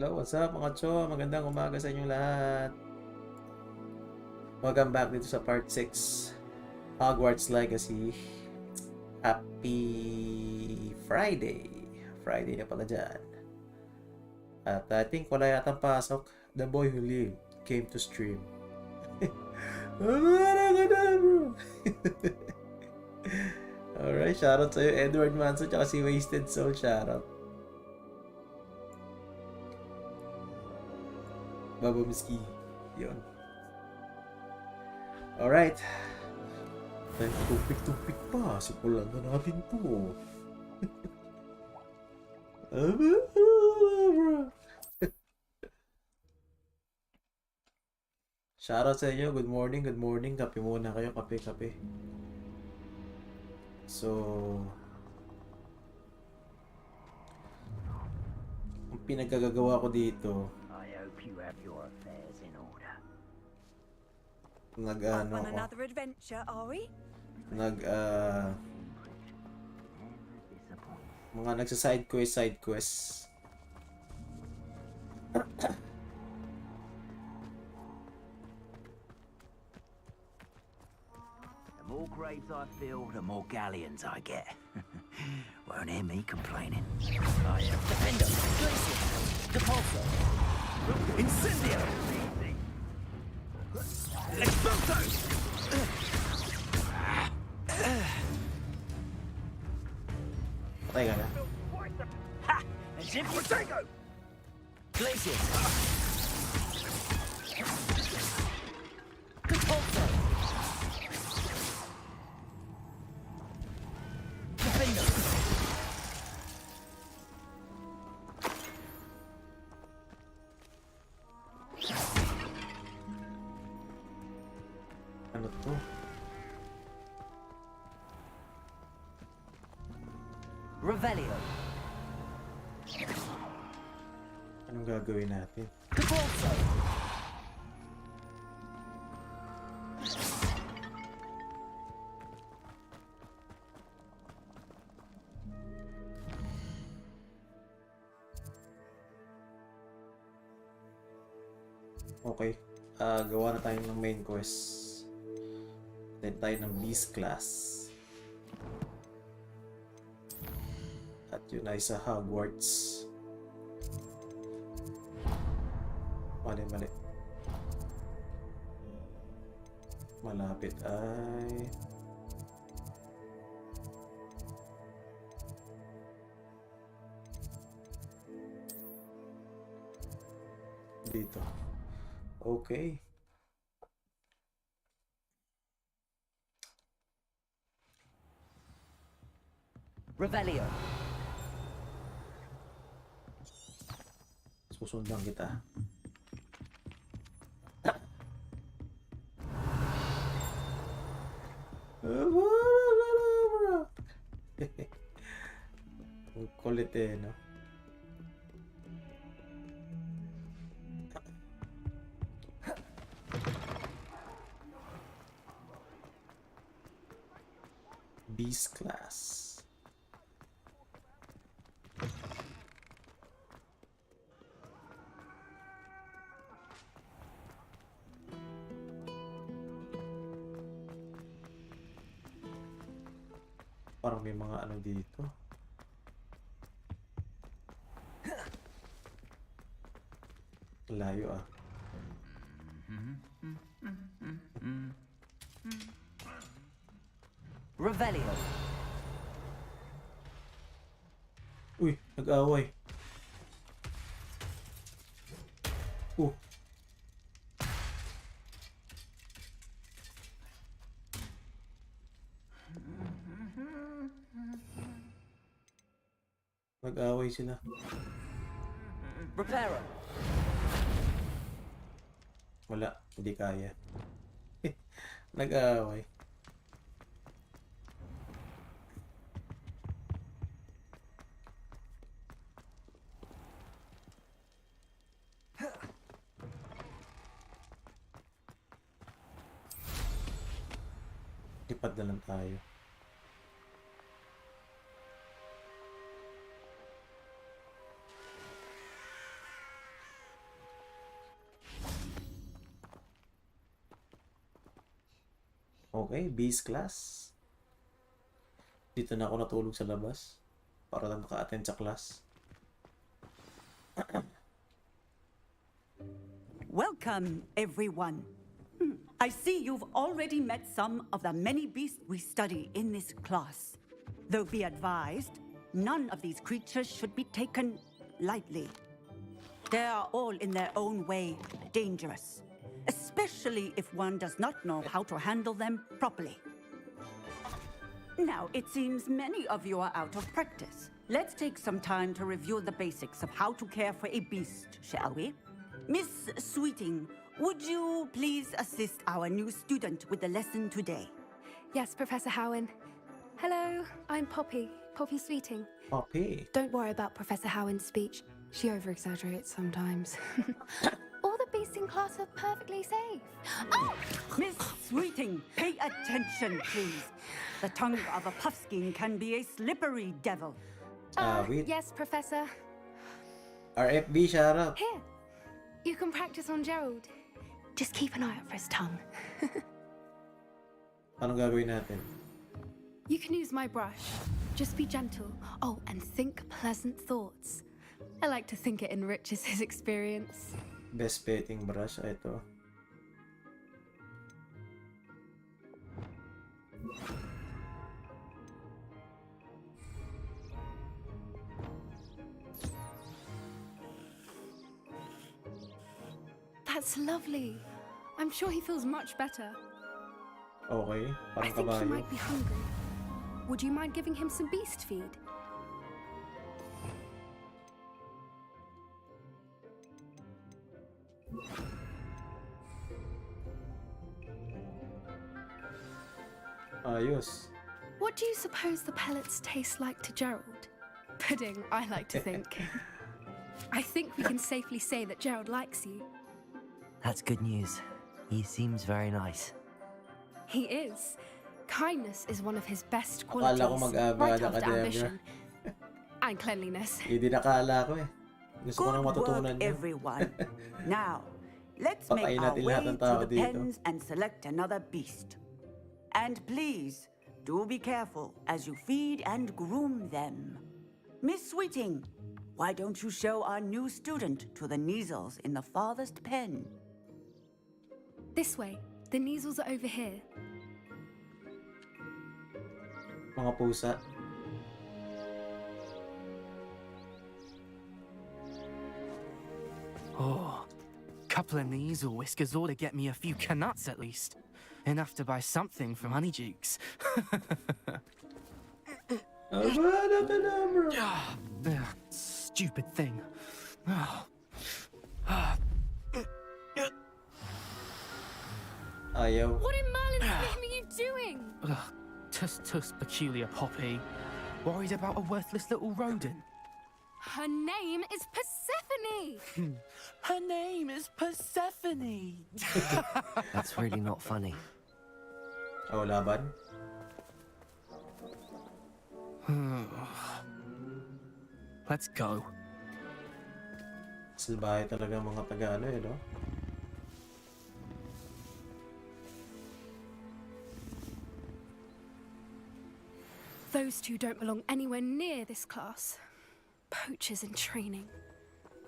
Hello, what's up mga cho? Magandang umaga sa inyong lahat. Welcome back dito sa part 6, Hogwarts Legacy. Happy Friday. Friday na pala dyan. At I think wala yatang pasok. The boy who lived came to stream. Alright, shoutout sa'yo Edward Manso tsaka si Wasted Soul, shoutout. Baba Miski. Yun. Alright. Tayo tupik-tupik pa. Simulan na natin to. Shoutout sa inyo. Good morning, good morning. Kape muna kayo. Kape, kape. So, ang pinagkagagawa ko dito, nag-ano ako, mga nagsa-side quest. The more graves I fill, the more galleons I get. Won't hear me complaining. I am Defender, Glacier, Depulso, Incendio, Expulso! patay ka na. Ha! Protego! Glacier, Depulso, Defender. Ano to? Revelio, Anong gagawin natin? Depulso. Okay. Gawa na tayo ng main quest. Then tayo ng Beast class. At yun ay sa Hogwarts. Mali. Malapit ay... dito. Okay. Revelio, Susundan kita. Ang kulit eh, no? Beast class. Parang may mga ano dito. Layo ah. Revelio, Uy, nag-away. Nag-away sila. Reparo, Wala, hindi kaya. Nag-away. Lipad na lang tayo. Okay, Beast class. Dito na ako natulog sa labas para lang maka-attend sa class. Welcome, everyone. I see you've already met some of the many beasts we study in this class. Though be advised, none of these creatures should be taken lightly. They are all in their own way dangerous, especially if one does not know how to handle them properly. Now, it seems many of you are out of practice. Let's take some time to review the basics of how to care for a beast, shall we? Miss Sweeting, would you please assist our new student with the lesson today? Yes, Professor Howen. Hello, I'm Poppy Sweeting. Poppy. Don't worry about Professor Howen's speech. She over-exaggerates sometimes. All the beasts in class are perfectly safe. Oh! Miss Sweeting, pay attention, please. The tongue of a puffskein can be a slippery devil. Wait. Yes, Professor. RFB, shout out. Here, you can practice on Gerald. Just keep an eye out for his tongue. Anong gagawin natin? You can use my brush. Just be gentle. Oh, and think pleasant thoughts. I like to think it enriches his experience. Best petting brush. Ito. That's lovely. I'm sure he feels much better. Okay. I Parang think he kabayo. might be hungry. Would you mind giving him some beast feed? Ayos. What do you suppose the pellets taste like to Gerald? Pudding, I like to think. I think we can safely say that Gerald likes you. That's good news. He seems very nice. He is. Kindness is one of his best Akala qualities, ko mag-aaral right ka after din, ambition. And cleanliness. Hindi nakala ko eh. Gusto ko nang Good matutunan work, niya. everyone. Now, let's make Pakain our natin way lahat ng to tao the dito. pens and select another beast. And please, do be careful as you feed and groom them. Miss Sweeting, why don't you show our new student to the Neasels in the farthest pen? This way. The Neasels are over here. Mga pusa. Oh, couple of Neasel whiskers ought to get me a few canuts at least. Enough to buy something from Honeydukes. Abadakadabra. Stupid thing. Ayaw. What in Merlin's name are you doing? Tuss, peculiar Poppy. Worried about a worthless little rodent. Her name is Persephone! Her name is Persephone. That's really not funny. Oh, laban. Let's go. Salbahe talaga ang mga taga-ano eh, no? Those two don't belong anywhere near this class. Poachers in training.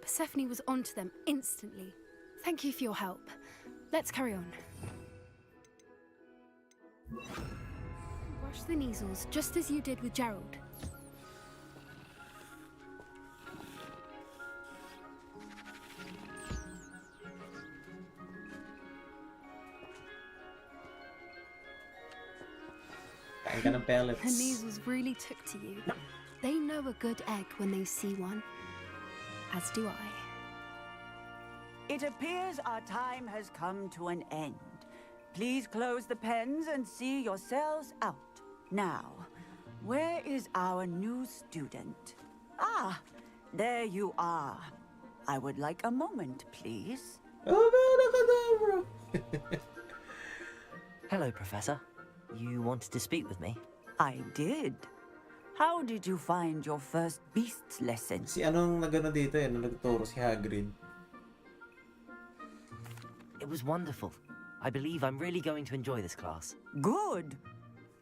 Persephone was onto them instantly. Thank you for your help. Let's carry on. Brush the Neasels, just as you did with Gerald. Kain ka ng pellets. The Neasels really took to you. They know a good egg when they see one. As do I. It appears our time has come to an end. Please close the pens and see yourselves out. Now, where is our new student? Ah, there you are. I would like a moment, please. Abadakadabra. Hello, Professor. You wanted to speak with me? I did. How did you find your first beasts lesson? Si anong nagano dito eh, nung nagturo si Hagrid. It was wonderful. I believe I'm really going to enjoy this class. Good.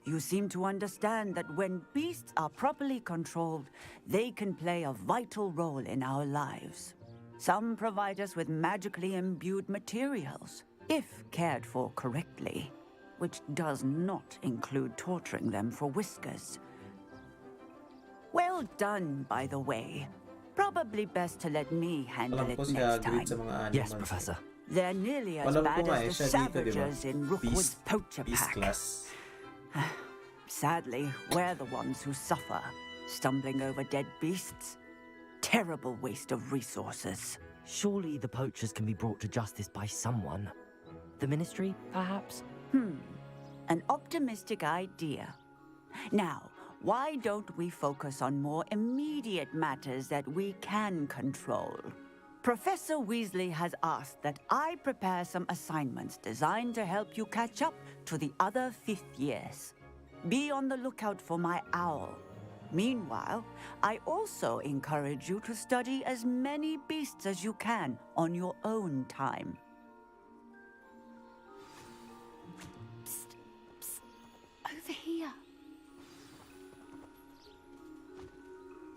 You seem to understand that when beasts are properly controlled, they can play a vital role in our lives. Some provide us with magically imbued materials, if cared for correctly, which does not include torturing them for whiskers. Well done, by the way. Probably best to let me handle Alam it ko siya next agreed sa time. mga animals. Yes, Professor. They're nearly as Alam ko bad nga as siya the dito, di ba? savages in Rookwood's poacher Beast pack. class. Sadly, we're the ones who suffer, stumbling over dead beasts. Terrible waste of resources. Surely the poachers can be brought to justice by someone. The Ministry, perhaps? An optimistic idea. Now, why don't we focus on more immediate matters that we can control? Professor Weasley has asked that I prepare some assignments designed to help you catch up to the other fifth years. Be on the lookout for my owl. Meanwhile, I also encourage you to study as many beasts as you can on your own time. Psst, psst. Over here.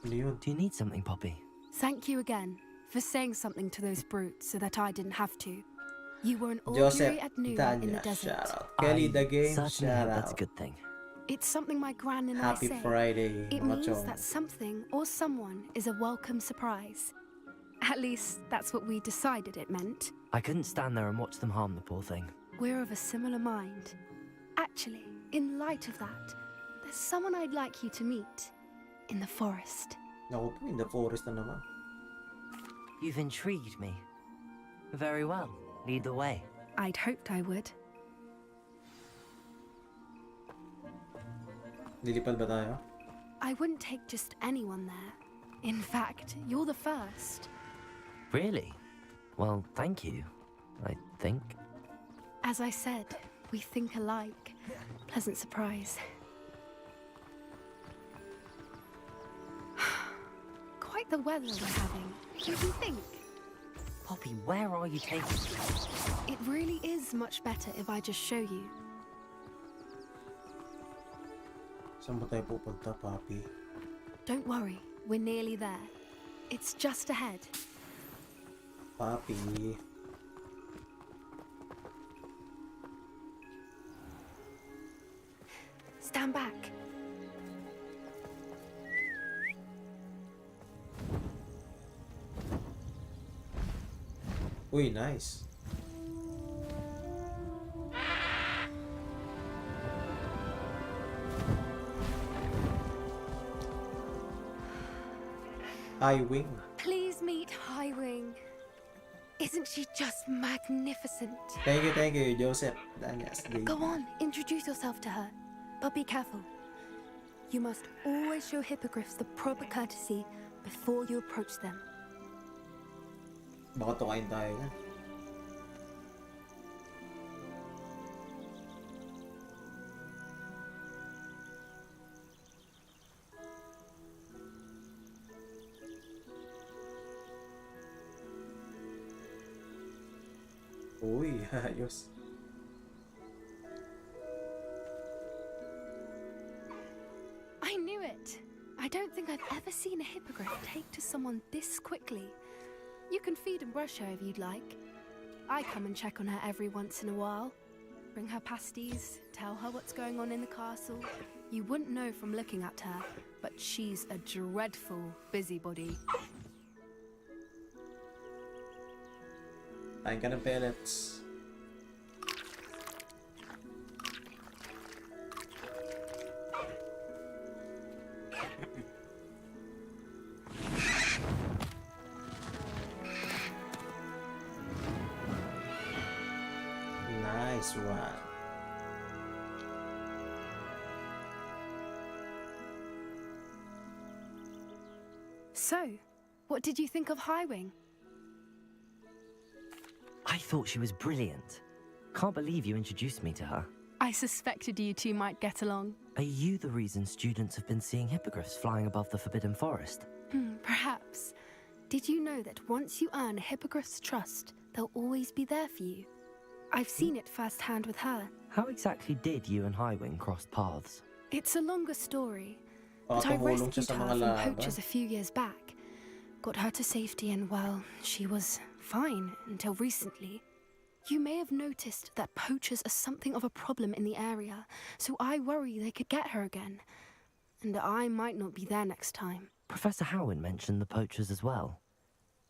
Ano yun? Do you need something, Poppy? Thank you again for saying something to those brutes so that I didn't have to. You were an Joseph augury at noon in Danya, the desert. shout out. Kelly the Game, certainly shout hope that's a out. good thing. It's something my gran and Happy I say. Friday, It mga means chong. that something or someone is a welcome surprise. At least that's what we decided it meant. I couldn't stand there and watch them harm the poor thing. We're of a similar mind. Actually, in light of that, there's someone I'd like you to meet in the forest. Naku po, in the forest na naman. You've intrigued me. Very well. Lead the way. I'd hoped I would. Lilipad ba tayo? I wouldn't take just anyone there. In fact, you're the first. Really? Well, thank you, I think. As I said, we think alike. Pleasant surprise. Quite the weather we're having. Don't you think? Poppy, where are you taking me? It really is much better if I just show you. Saan ba tayo pupunta, papi? Don't worry, we're nearly there. It's just ahead. Papi. Stand back. Uy, nice. High Wing. Please meet Highwing. Isn't she just magnificent? Thank you, Joseph. Danyas. Go on, introduce yourself to her. But be careful. You must always show hippogriffs the proper courtesy before you approach them. Baka tukain tayo na. Uy, ayos. I knew it. I don't think I've ever seen a hippogriff take to someone this quickly. You can feed and brush her if you'd like. I come and check on her every once in a while. Bring her pasties, tell her what's going on in the castle. You wouldn't know from looking at her, but she's a dreadful busybody. Kain ka ng pellets. Nice one. So, what did you think of Highwing? I thought she was brilliant. Can't believe you introduced me to her. I suspected you two might get along. Are you the reason students have been seeing hippogriffs flying above the Forbidden Forest? Perhaps. Did you know that once you earn a hippogriff's trust, they'll always be there for you? I've seen it firsthand with her. How exactly did you and Highwing cross paths? It's a longer story, Oh, but I tumulong siya rescued sa her mga from laban. poachers a few years back. Got her to safety and, well, she was fine until recently. You may have noticed that poachers are something of a problem in the area, so I worry they could get her again. And I might not be there next time. Professor Howin mentioned the poachers as well.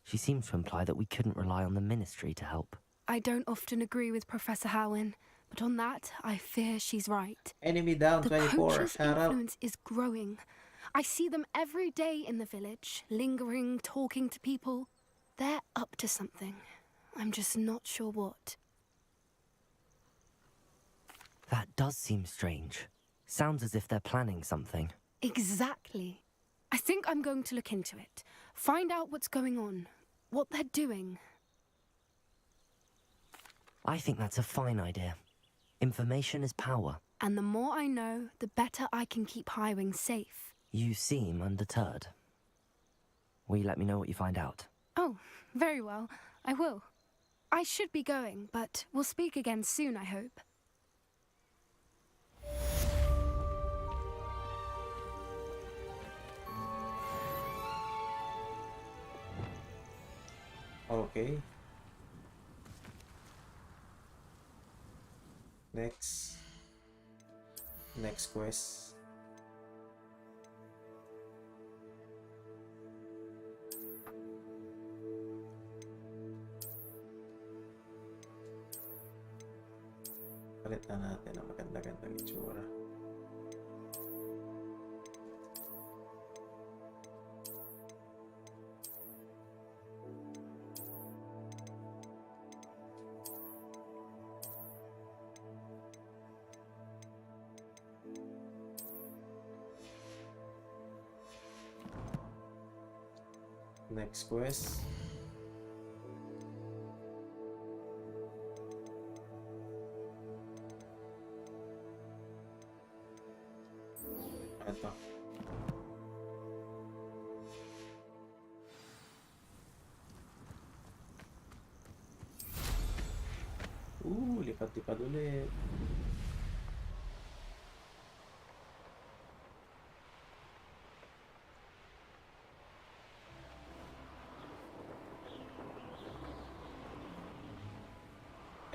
She seems to imply that we couldn't rely on the Ministry to help. I don't often agree with Professor Howin, but on that, I fear she's right. Enemy down, The 24. poachers' Harap. influence is growing. I see them every day in the village, lingering, talking to people. They're up to something. I'm just not sure what. That does seem strange. Sounds as if they're planning something. Exactly. I think I'm going to look into it. Find out what's going on, what they're doing. I think that's a fine idea. Information is power. And the more I know, the better I can keep Highwing safe. You seem undeterred. Will you let me know what you find out? Oh, very well. I will. I should be going, but we'll speak again soon, I hope. Okay. Next quest. Palit na natin ang maganda-gandang itsura. Next quest. Ito. Lipat-lipat ulit.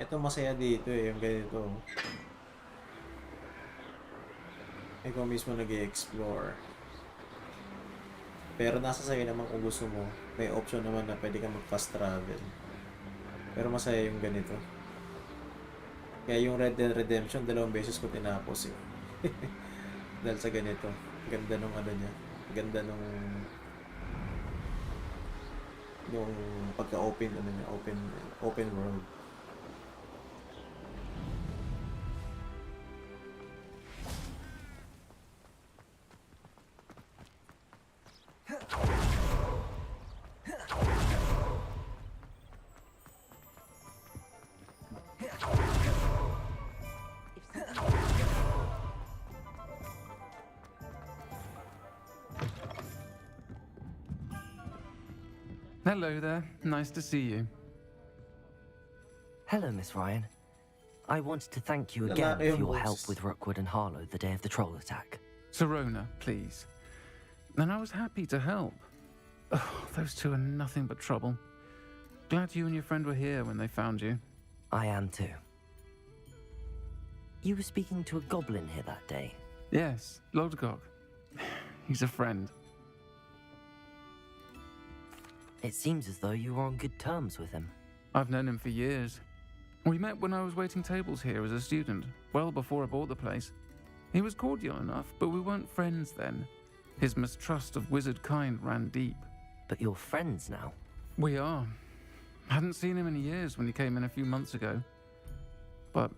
Ito masaya dito eh, yung ganito. Ikaw mismo nag-i-explore. Pero nasa sa'yo naman kung gusto mo. May option naman na pwede kang mag-fast travel. Pero masaya yung ganito. Kaya yung Red Dead Redemption, 2 beses ko tinapos eh. Dahil sa ganito. Ganda nung ano niya. Ganda nung yung pagka-open ano niya, open world. Hello there. Nice to see you. Hello, Miss Ryan. I wanted to thank you again for your help with Rookwood and Harlow the day of the troll attack. Serona, please. And I was happy to help. Oh, those two are nothing but trouble. Glad you and your friend were here when they found you. I am too. You were speaking to a goblin here that day. Yes, Lodgok. He's a friend. It seems as though you were on good terms with him. I've known him for years. We met when I was waiting tables here as a student, well before I bought the place. He was cordial enough, but we weren't friends then. His mistrust of wizard kind ran deep. But you're friends now? We are. Hadn't seen him in years when he came in a few months ago. But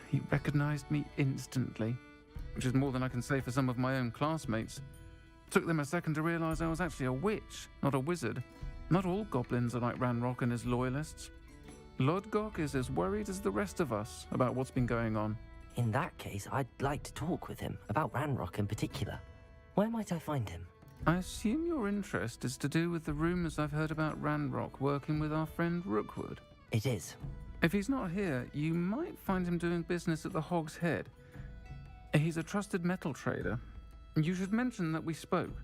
he recognized me instantly, which is more than I can say for some of my own classmates. Took them a second to realize I was actually a witch, not a wizard. Not all goblins are like Ranrock and his loyalists. Lodgok is as worried as the rest of us about what's been going on. In that case, I'd like to talk with him, about Ranrock in particular. Where might I find him? I assume your interest is to do with the rumors I've heard about Ranrock working with our friend Rookwood. It is. If he's not here, you might find him doing business at the Hog's Head. He's a trusted metal trader. You should mention that we spoke.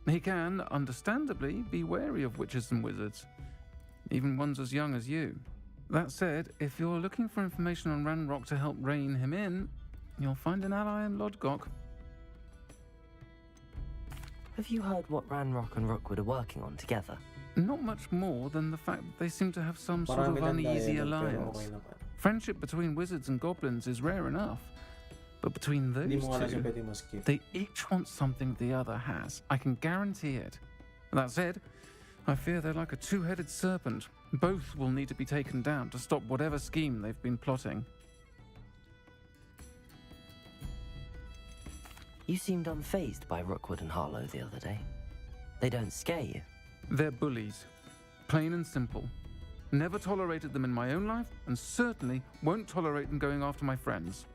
He can, understandably, be wary of witches and wizards, even ones as young as you. That said, if you're looking for information on Ranrock to help rein him in, you'll find an ally in Lodgok. Have you heard what Ranrock and Rookwood are working on together? Not much more than the fact that they seem to have some sort of Marami lang uneasy dialogue, pero alliance. okay naman. Friendship between wizards and goblins is rare enough, but between Hindi those mo nga lang siya two, pwede ma-skip. they each want something the other has. I can guarantee it. That said, I fear they're like a two-headed serpent. Both will need to be taken down to stop whatever scheme they've been plotting. You seemed unfazed by Rookwood and Harlow the other day. They don't scare you. They're bullies. Plain and simple. Never tolerated them in my own life, and certainly won't tolerate them going after my friends.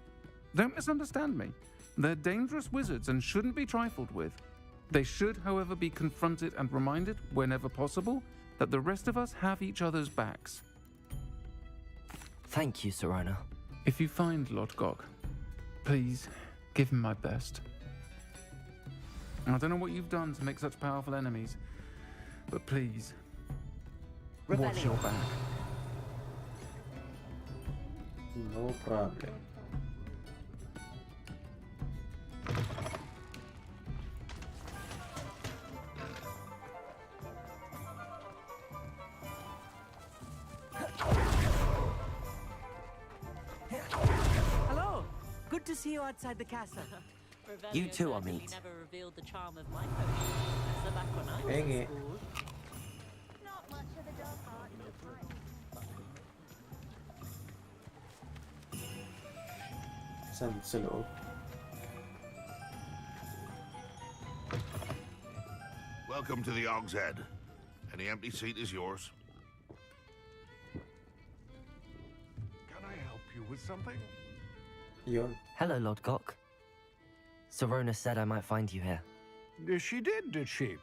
Don't misunderstand me. They're dangerous wizards and shouldn't be trifled with. They should, however, be confronted and reminded, whenever possible, that the rest of us have each other's backs. Thank you, Serona. If you find Lodgok, please give him my best. I don't know what you've done to make such powerful enemies, but please, watch your back. No problem. Hello. Good to see you outside the castle. You two are meet. Never revealed the charm of my potion. So back when I was Dang in it. school. Not much of a dog heart in the pipe. Saan sa loob? Welcome to the Hog's Head. Any empty seat is yours. Can I help you with something? Yun. Hello, Lodgok. Serona said I might find you here. She did she?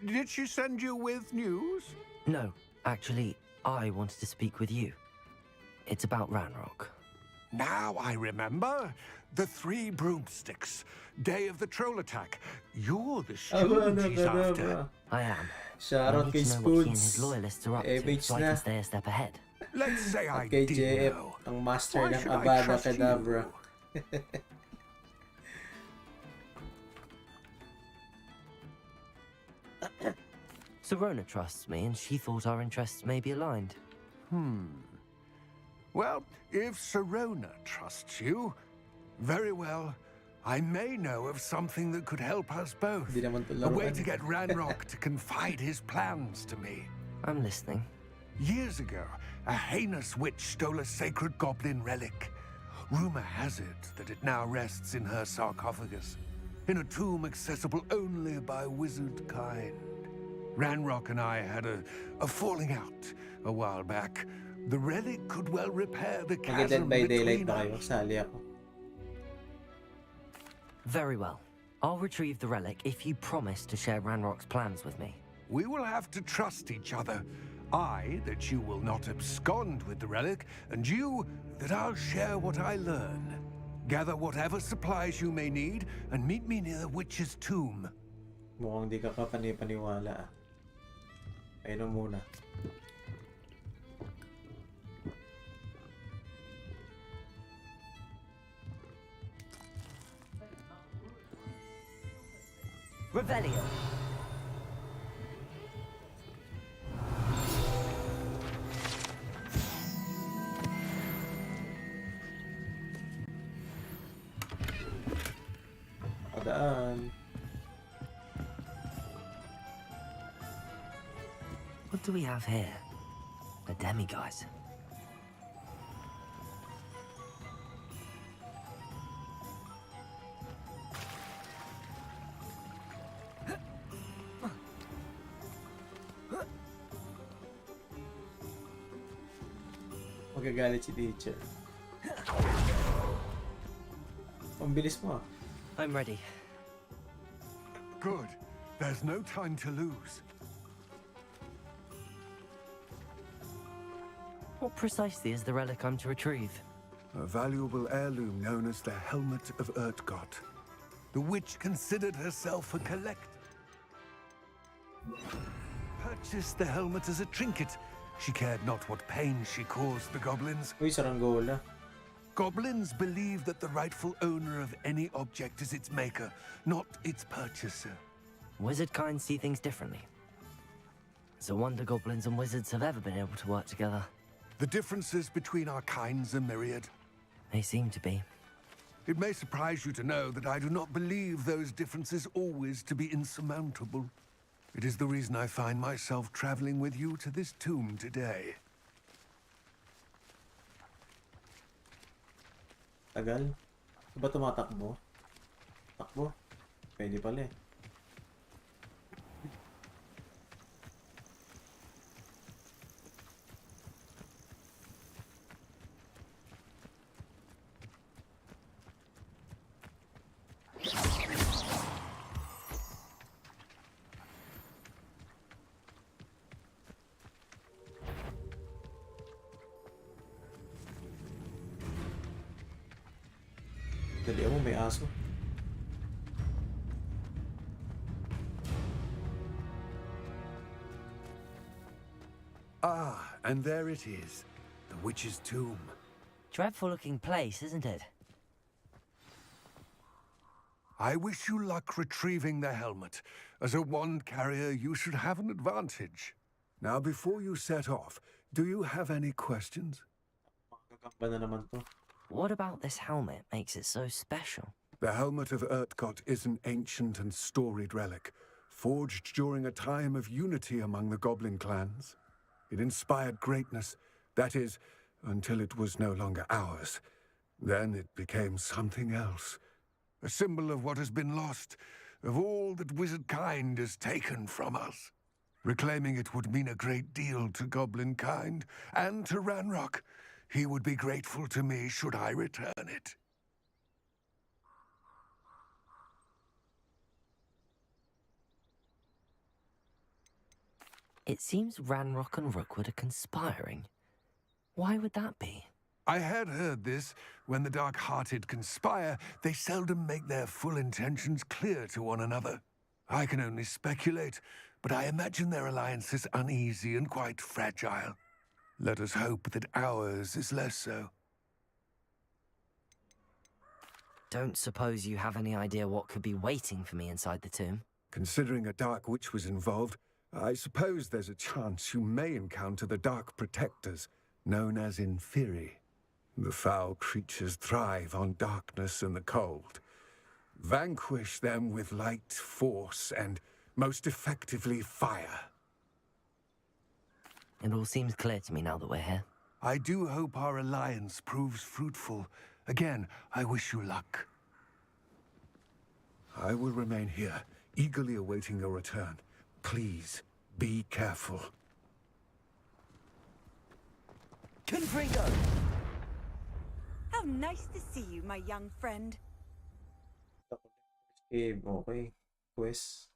Did she send you with news? No, actually, I wanted to speak with you. It's about Ranrock. Now I remember. The 3 broomsticks. Day of the troll attack. You're the student she's after. I am. Shout I out need kay to know what he and Spoods. his loyalists are up Image to, so I na. can stay a step ahead. Let's say I At kay did JF, know. ang master Why ng should I Avada trust you? Kedavra. Serona trusts me, and she thought our interests may be aligned. Well, if Serona trusts you, very well. I may know of something that could help us both. Hindi naman to A way laruan. to get Ranrock to confide his plans to me. I'm listening. Years ago, a heinous witch stole a sacred goblin relic. Rumor has it that it now rests in her sarcophagus, in a tomb accessible only by wizard kind. Ranrock and I had a falling out a while back. The relic could well repair the Mag-Dead chasm by Daylight between na kayo. us. Sali ako. Very well. I'll retrieve the relic if you promise to share Ranrock's plans with me. We will have to trust each other. I, that you will not abscond with the relic, and you, that I'll share what I learn. Gather whatever supplies you may need, and meet me near the witch's tomb. Mukhang di ka kapani-paniwala ah. Ayun muna. Revelio. Padaan. What do we have here? A demiguise. Magagalit si teacher. Ang bilis mo ah. I'm ready. Good. There's no time to lose. What precisely is the relic I'm to retrieve? A valuable heirloom known as the Helmet of Urtgott. The witch considered herself a collector. Purchased the helmet as a trinket. She cared not what pain she caused the goblins. Uy, saranggola. Goblins believe that the rightful owner of any object is its maker, not its purchaser. Wizard kind see things differently. It's a wonder goblins and wizards have ever been able to work together. The differences between our kinds are myriad. They seem to be. It may surprise you to know that I do not believe those differences always to be insurmountable. It is the reason I find myself traveling with you to this tomb today. Tagal. Ba tumatakbo? Takbo? Pwede pala eh. Dali mo, may aso. Ah, and there it is. The witch's tomb. Dreadful looking place, isn't it? I wish you luck retrieving the helmet. As a wand carrier, you should have an advantage. Now, before you set off, do you have any questions? Magagamba na naman to. What about this helmet makes it so special? The Helmet of Urtgott is an ancient and storied relic, forged during a time of unity among the goblin clans. It inspired greatness, that is, until it was no longer ours. Then it became something else. A symbol of what has been lost, of all that wizard kind has taken from us. Reclaiming it would mean a great deal to goblin kind, and to Ranrock. He would be grateful to me should I return it. It seems Ranrock and Rookwood are conspiring. Why would that be? I had heard this. When the dark-hearted conspire, they seldom make their full intentions clear to one another. I can only speculate, but I imagine their alliance is uneasy and quite fragile. Let us hope that ours is less so. Don't suppose you have any idea what could be waiting for me inside the tomb? Considering a dark witch was involved, I suppose there's a chance you may encounter the Dark Protectors, known as Inferi. The foul creatures thrive on darkness and the cold. Vanquish them with light, force, and most effectively fire. It all seems clear to me now that we're here. I do hope our alliance proves fruitful. Again, I wish you luck. I will remain here, eagerly awaiting your return. Please, be careful. Confringo! How nice to see you, my young friend. Okay. Pues.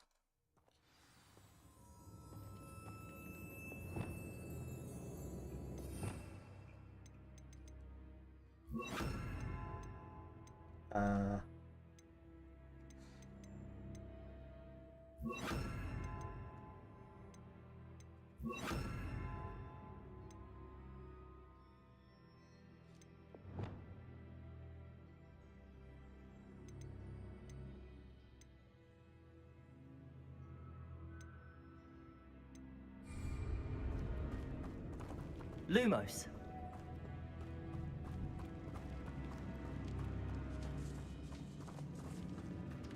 Lumos.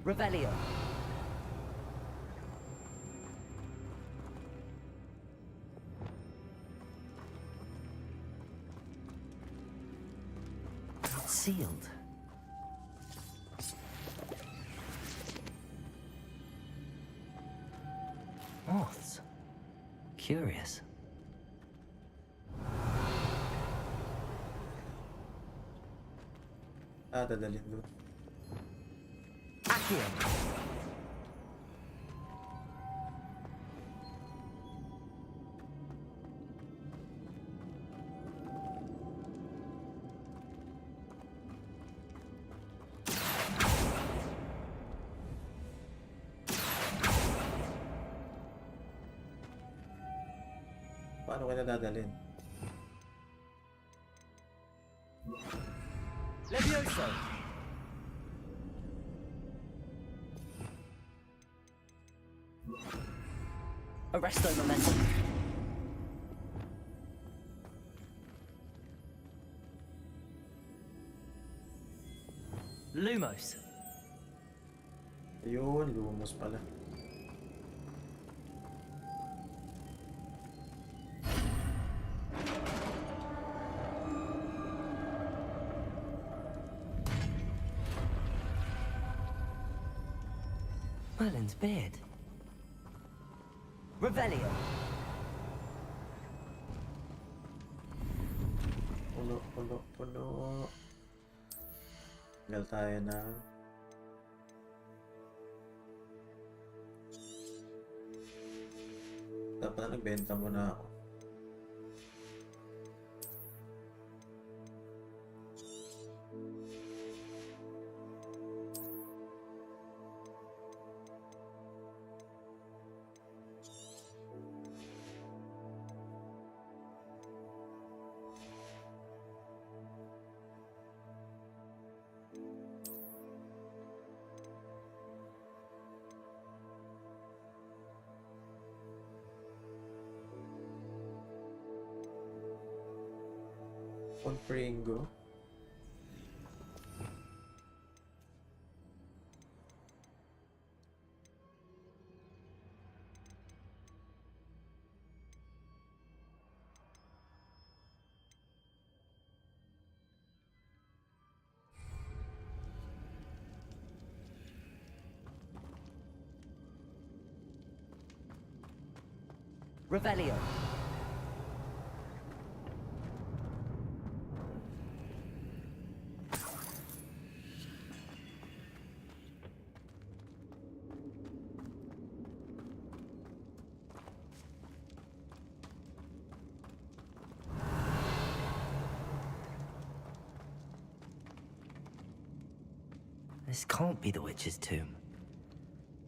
Revelio. It's sealed. Moths. Curious. Dadalhin doon. Accio. Paano ka nadadalhin? Levioso! Arresto momentum. Lumos. Ayun, lumos pala. Merlin's beard. Revelio. Puno. Tagal tayo na. Dapat na nagbenta muna ako. Pringo. Revelio. This can't be the witch's tomb.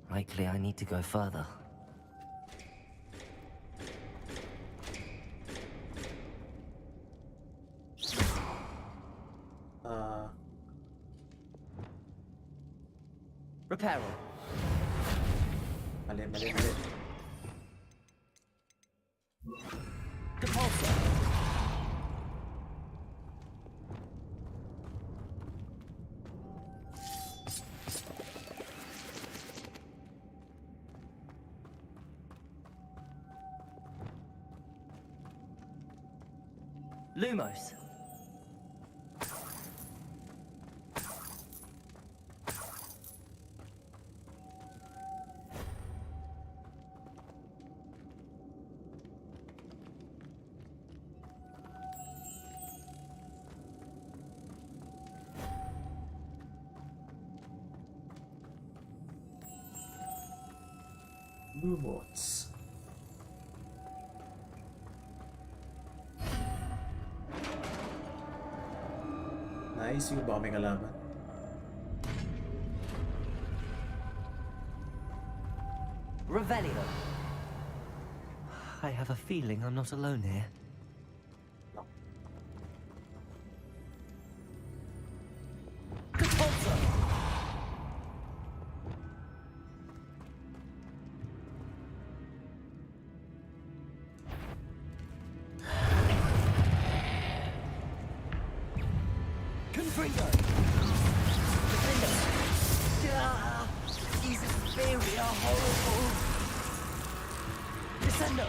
Likely I need to go further. Reparo. Mali. Depulso. Lumos. Lumos. Nice, yung baka may kalaban. Revelio. I have a feeling I'm not alone here. No. Depulso. Confringo. Defender. Ah, these very horrible. Descendo.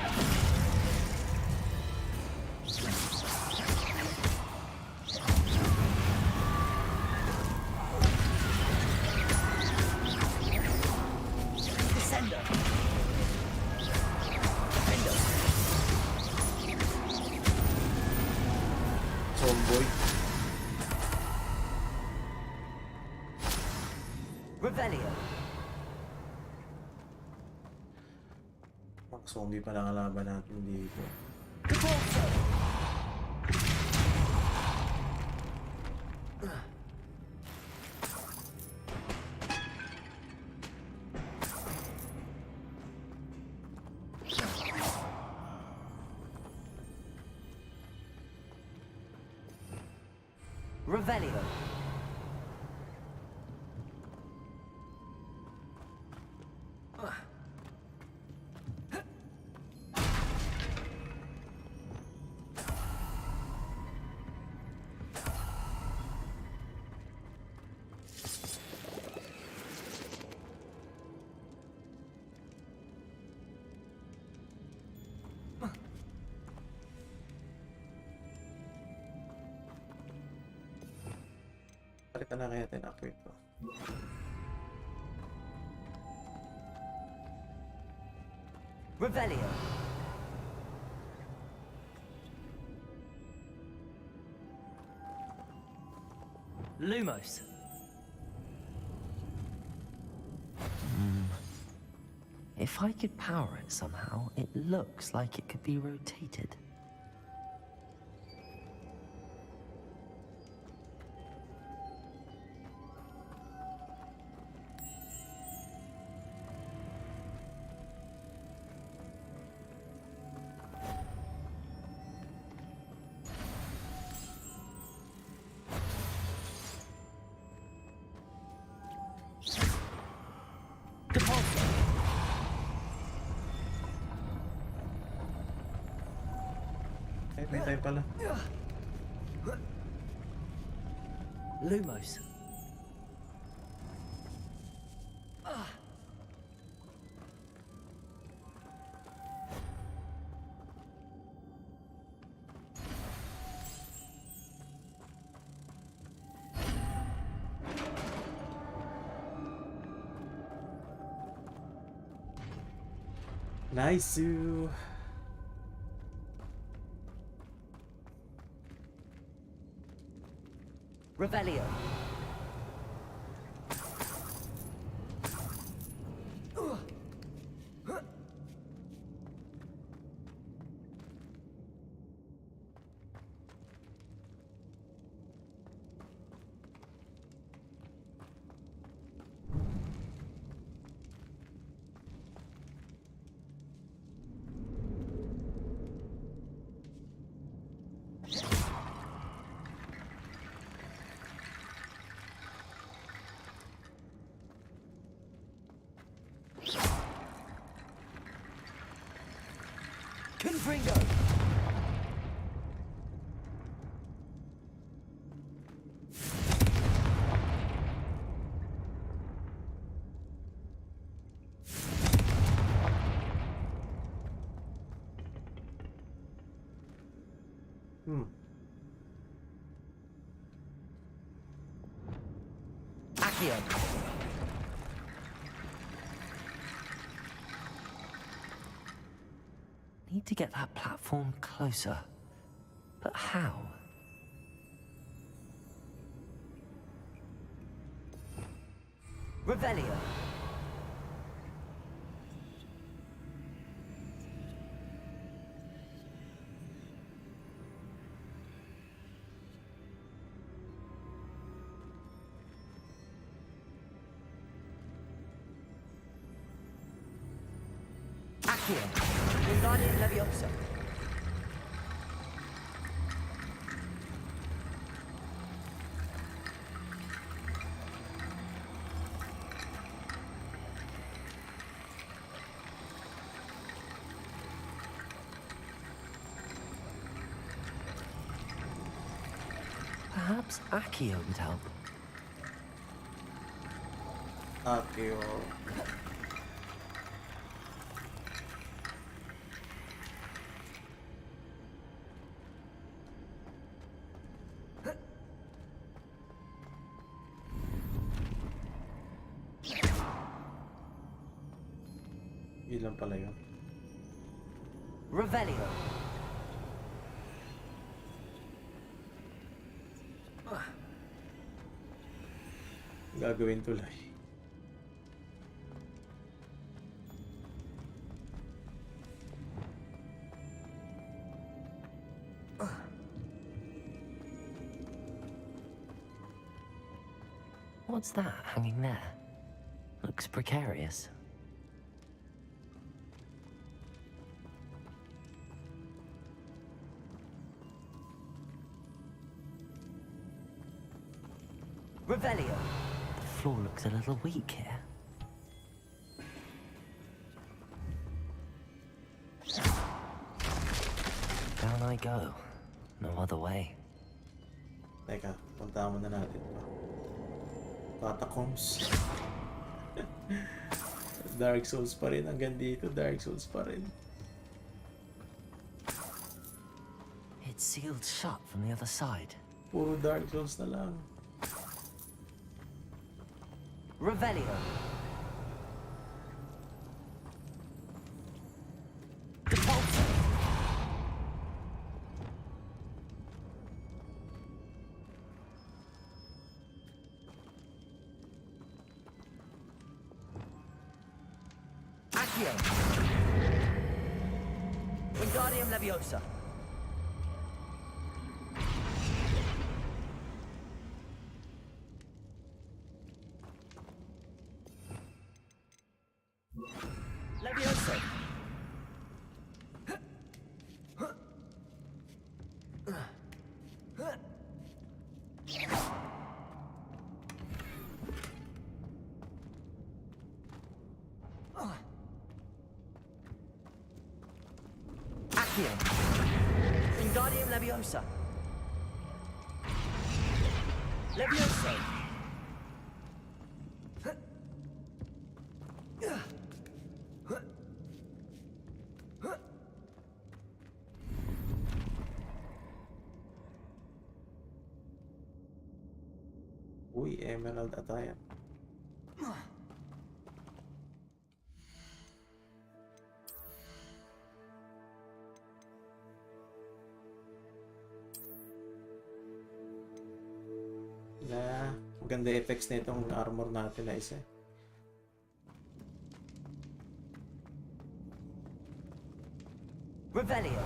Descendo. Defender. Tomboy. Revelio. Mga zombie pa lang kalaban natin dito. Depulso. Revelio. Palitan na kaya natin upgrade to. Revelio. Lumos. If I could power it somehow, it looks like it could be rotated. May tayo pala. Lumos. Nice. Revelio. Confringo. Accio. Need to get that platform closer. But how? Revelio. Accio. Wingardium Leviosa. Perhaps Accio would help. Accio. Ilan pala yun? Revelio. Gagawin tuloy. What's that hanging there? Looks precarious. Revelio. The floor looks a little weak here. Down I go. No other way. Teka, punta muna natin pa. Catacombs. Dark Souls pa rin. Hanggang dito, Dark Souls pa rin. It's sealed shut from the other side. Puro Dark Souls na lang. Revelio. Depulso. Accio. Wingardium Leviosa. Leviosa. Accio. Wingardium Leviosa. Leviosa. Uy, Emerald ata yan. Maganda effects na itong armor natin na isa. Revelio.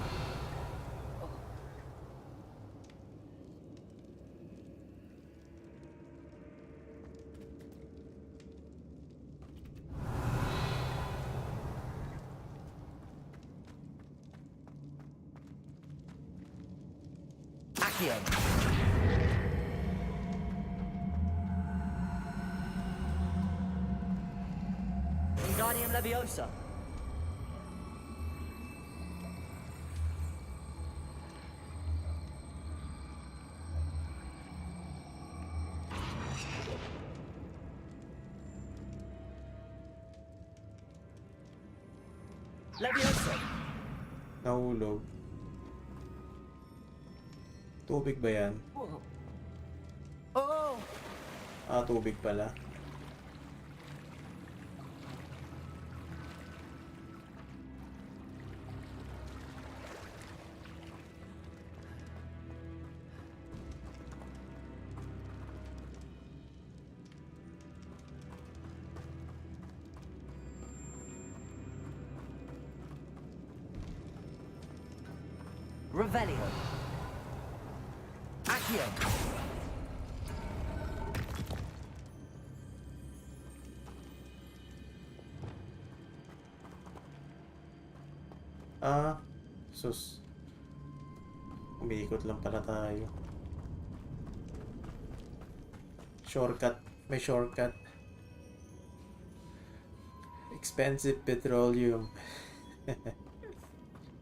Accio. Wingardium Leviosa. Leviosa. Nahulog. Tubig ba yan? Oh! Ah, tubig pala. Revelio. Accio. Ah, sus. Umiikot lang pala tayo. Shortcut. May shortcut. Expensive petroleum.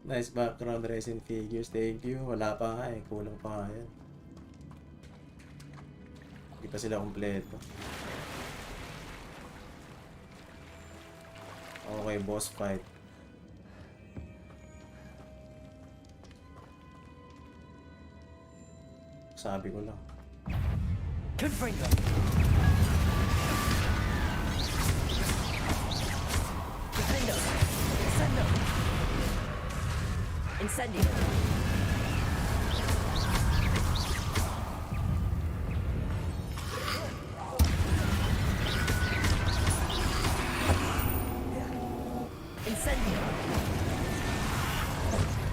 Nice background resin figures. Thank you. Wala pa nga eh. Kulang pa nga yan. Hindi pa sila kompleto. Okay, boss fight. Sabi ko lang. Confringo. Defendo. Incendio. Incendio. Incendio.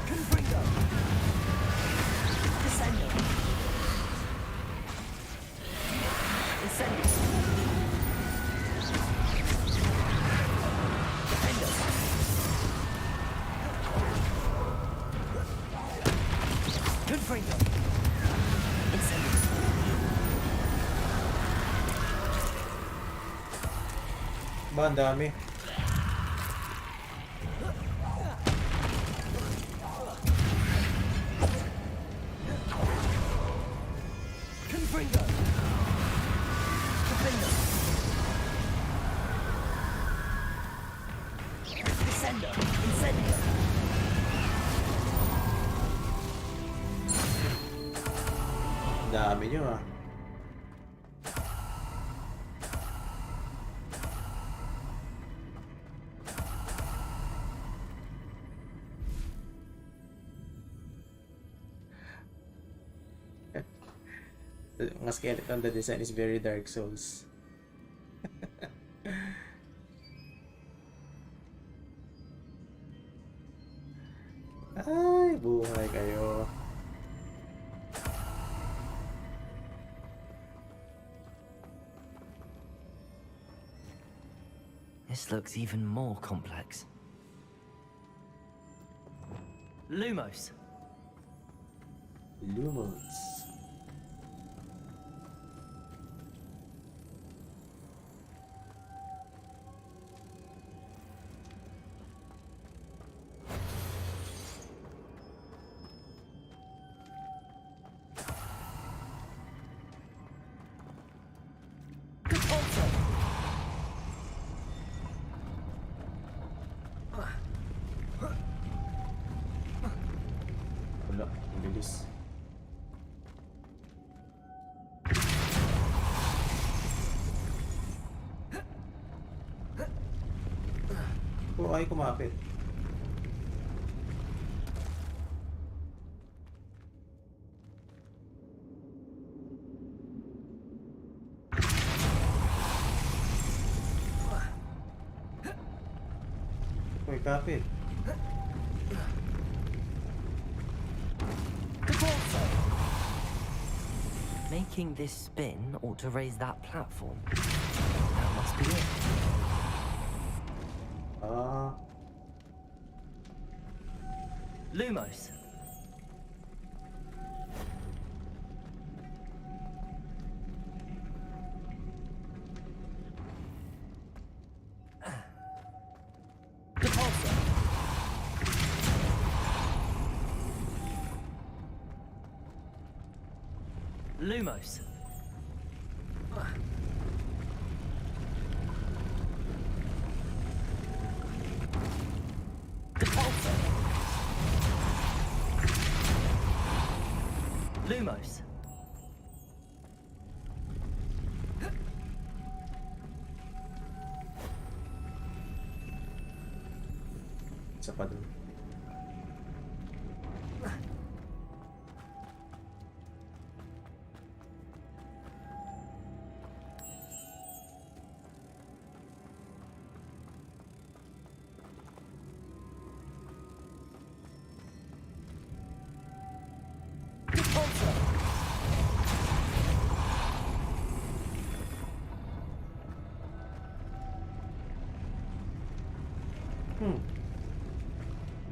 Confringo. Descendo. Incendio. Defendo. Confringo. Incendio. Ba, ang dami. Confringo. Defender. Descender. Incendio. Dami nyo ah. Ang skeleton, the design is very Dark Souls. Ay, buhay kayo. This looks even more complex. Lumos. Lumos. Wala, ang bilis. Oh, ay kumapit. Uy, kapit. Making this spin ought to raise that platform. That must be it. Ah. Lumos. Lumos. Lumos. Isa pa dun.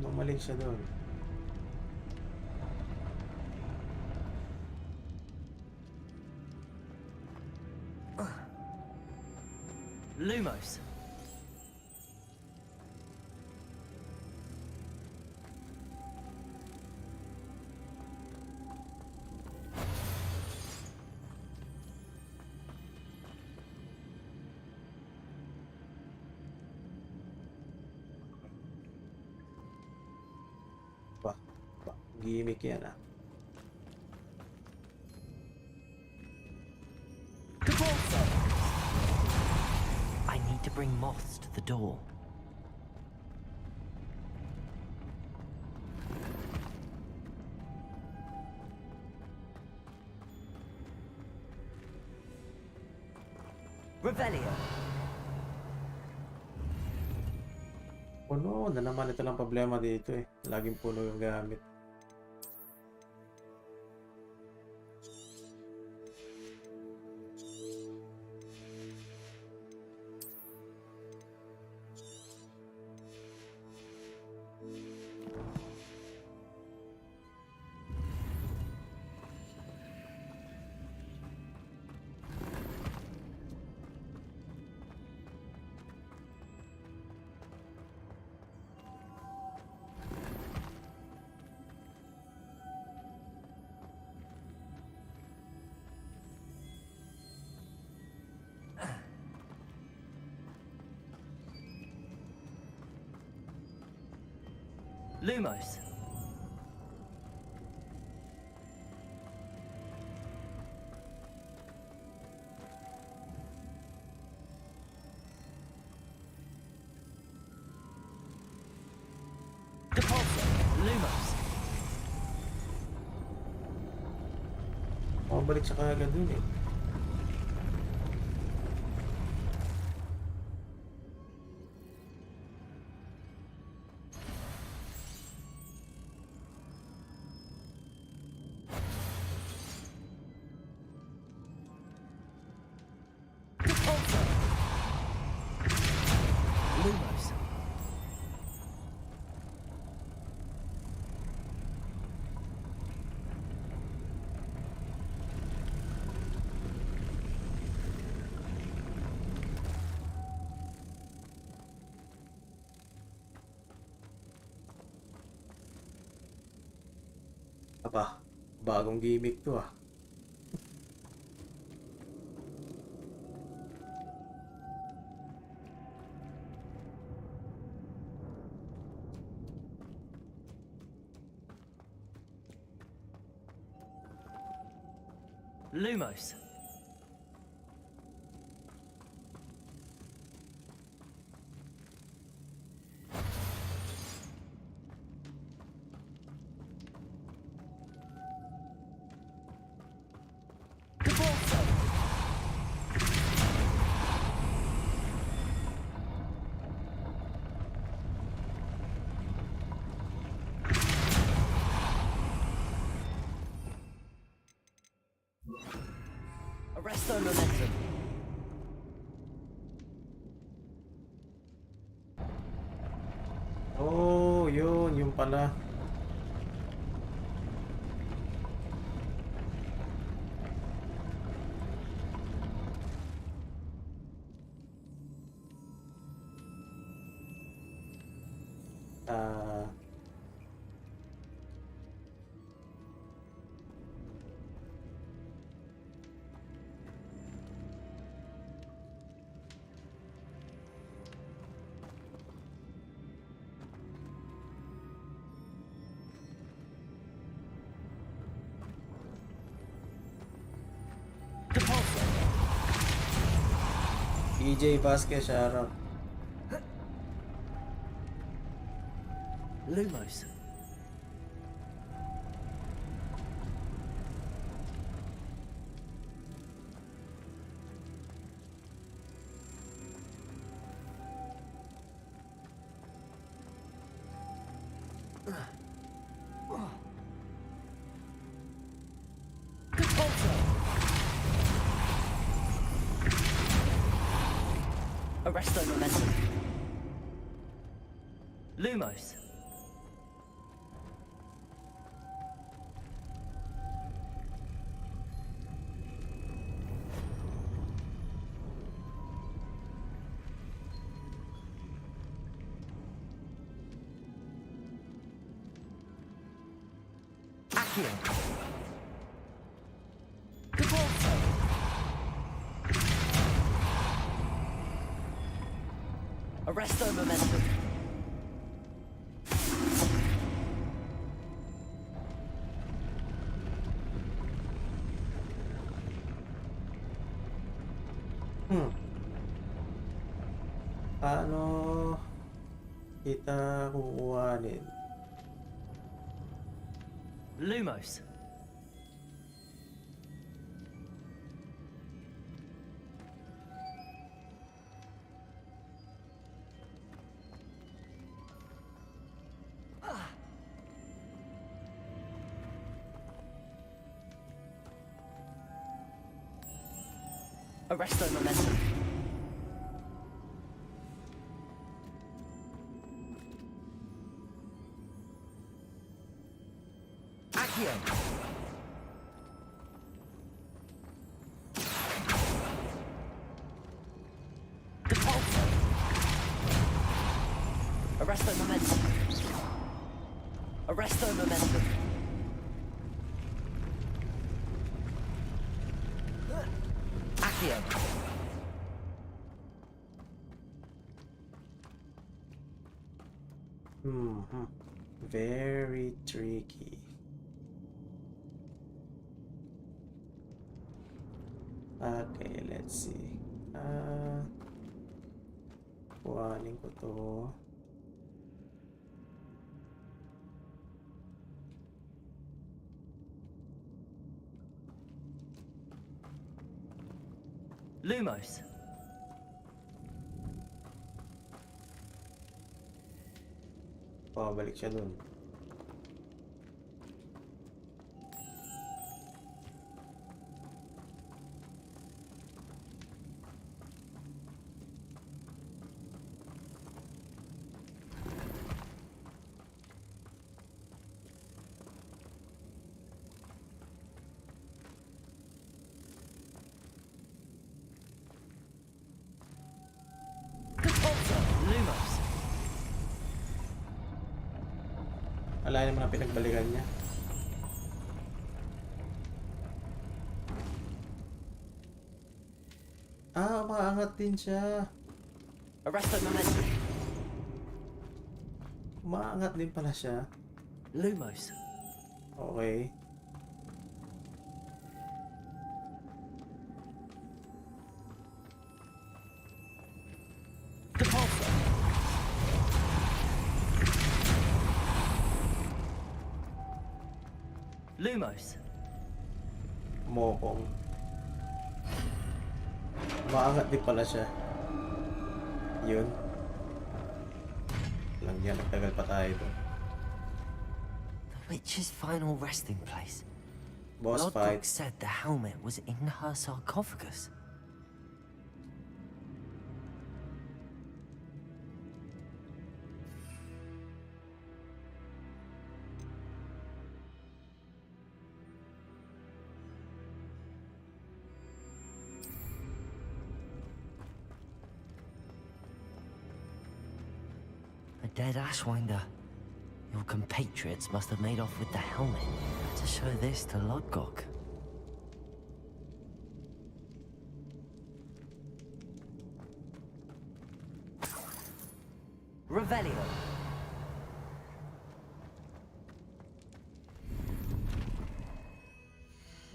Bumalik siya doon. Lumos. Gimmick yan ah. I need to bring moths to the door. Revelio. Puno na naman, ito lang problema dito eh. Laging puno yung gamit. Lumos. Depulso. Lumos. Balik siya kagad dun eh. Depulso. Lumos. Aba, bagong gimmick to ah. Lumos. Depulso. Arresto momentum. Oh, yun pala. Ah, Depulso. PJ Vasquez, shout Lumos. Depulso. Arresto momentum. Lumos. Accio. Depulso. Arresto momentum. Paano kita kukuhanin? Lumos. Arresto momentum. Accio. Depulso. Arresto momentum. Arresto momentum. Accio. very tricky. Okay, let's see. Kuhanin ko to. Lumos. Balik siya dun. Lumos. Wala naman ang pinagbalikan niya. Umaangat din siya. Arrest the momentum. Umaangat din pala siya. Lumos. Okay. Lumos. Mokong. Maangat din pala siya. Yun. Lang yan, nagtagal pa tayo doon. The witch's final resting place. Boss Lord fight. Cook said the helmet was in her sarcophagus. Dead Ashwinder. Your compatriots must have made off with the helmet to show this to Lodgok. Revelio.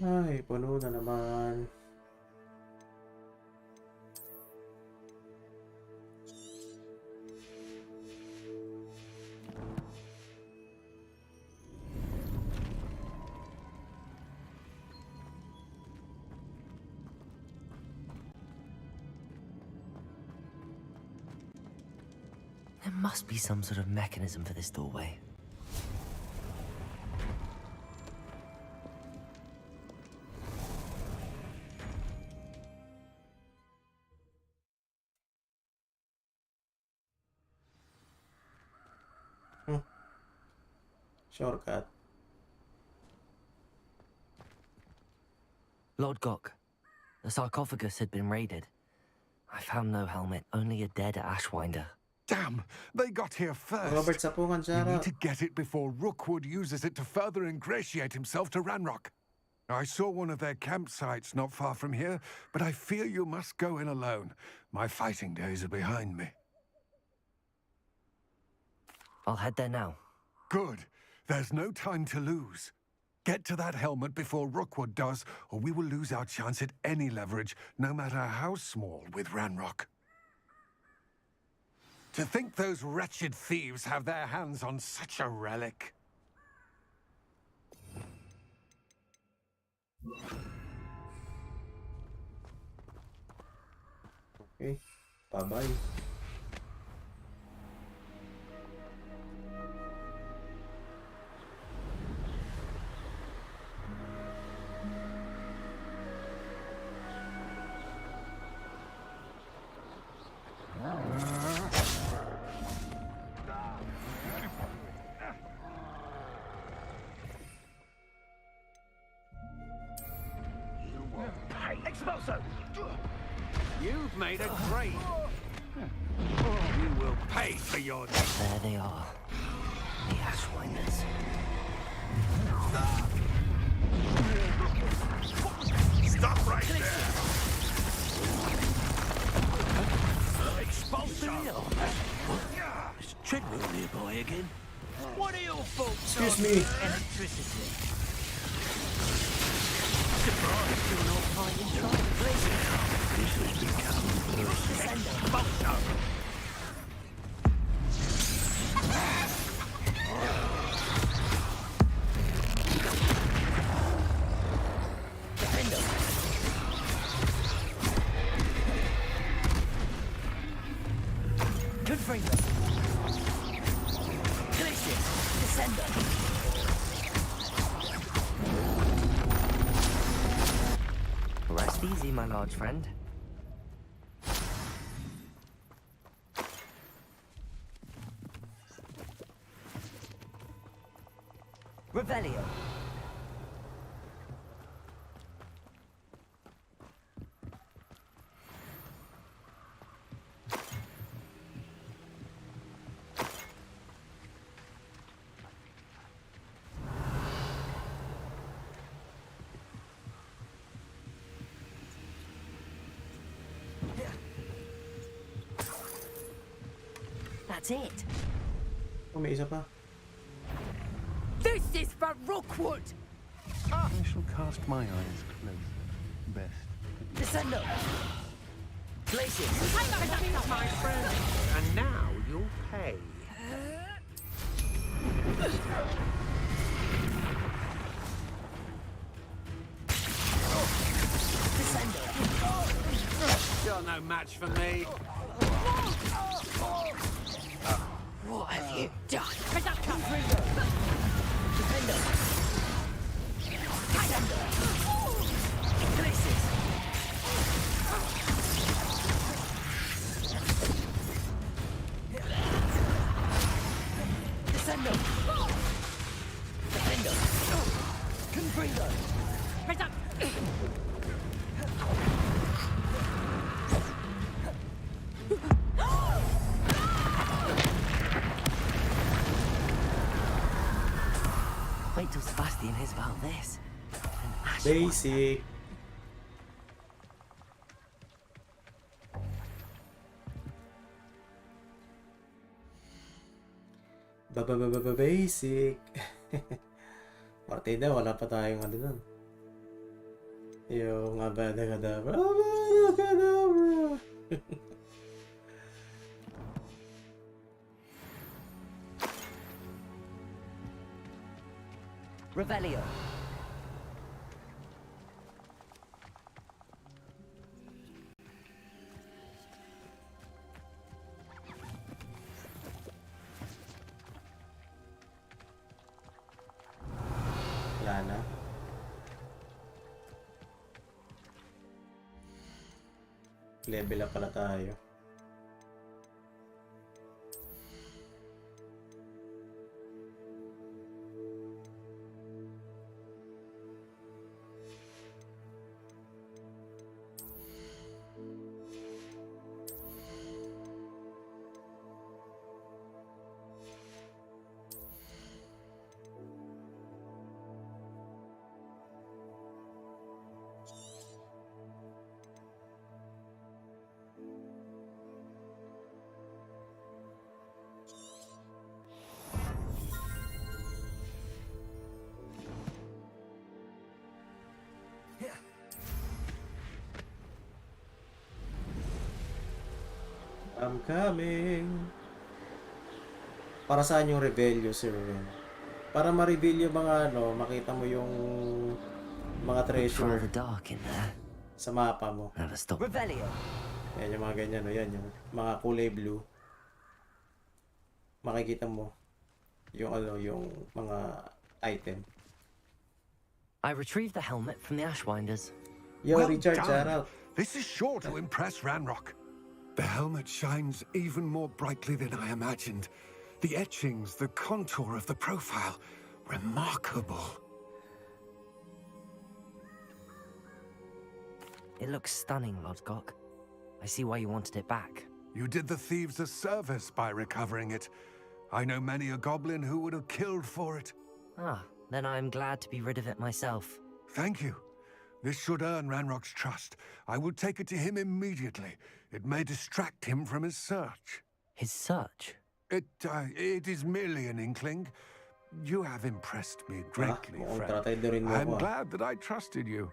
Ay, puno na naman. There must be some sort of mechanism for this doorway. Shortcut. Lord Gok, the sarcophagus had been raided. I found no helmet, only a dead Ashwinder. Damn! They got here first. Robert, sapungan siya. We need to get it before Rookwood uses it to further ingratiate himself to Ranrock. I saw one of their campsites not far from here, but I fear you must go in alone. My fighting days are behind me. I'll head there now. Good. There's no time to lose. Get to that helmet before Rookwood does, or we will lose our chance at any leverage, no matter how small, with Ranrock. To think those wretched thieves have their hands on such a relic. Okay, bye-bye. Expulso! You've made a grade. You will pay for your... There they are. The Ashwinders. Stop right there! Expulso! Is Treadwell nearby again? What are your thoughts Excuse on me. electricity? Surprised you're not finding trouble, please. This has become personal. Confringo. Glacius. Descender. Rest easy, my large friend. Revelio. That's it. Oh, may isa pa. This is for Rookwood. I shall cast my eyes close. Best. Descendo. Glacius. My friend. And now you'll pay. Descendo. You're no match for me. What have you done? Confringo. Defender. Descendo. Glacius. Descendo. Defendo. Confringo. Heads up. Wait till Sebastian hears about this. An ash Basic. Basic. Partida, wala pa tayong ano dun. Yung Avada Kedavra. Avada Kedavra. Revelio. Wala na. Level up pala tayo. I'm coming. Para saan yung Rebellion, Sir Ren? Para ma-reveal yung mga ano, makita mo yung mga treasure Rather dark in there. sa mapa mo. Never stop. Revelio. Yan yung mga ganyan, no? Yan yung mga kulay blue. Makikita mo yung ano, yung mga item. I retrieved the helmet from the Ashwinders. Yo, Well Richard, done. shout out. This is sure to impress Ranrock. The helmet shines even more brightly than I imagined. The etchings, the contour of the profile, remarkable. It looks stunning, Lodgok. I see why you wanted it back. You did the thieves a service by recovering it. I know many a goblin who would have killed for it. Ah, then I'm glad to be rid of it myself. Thank you. This should earn Ranrock's trust. I will take it to him immediately. It may distract him from his search. His search? It is merely an inkling. You have impressed me greatly, friend. Tatay rin mo I'm ako. glad that I trusted you.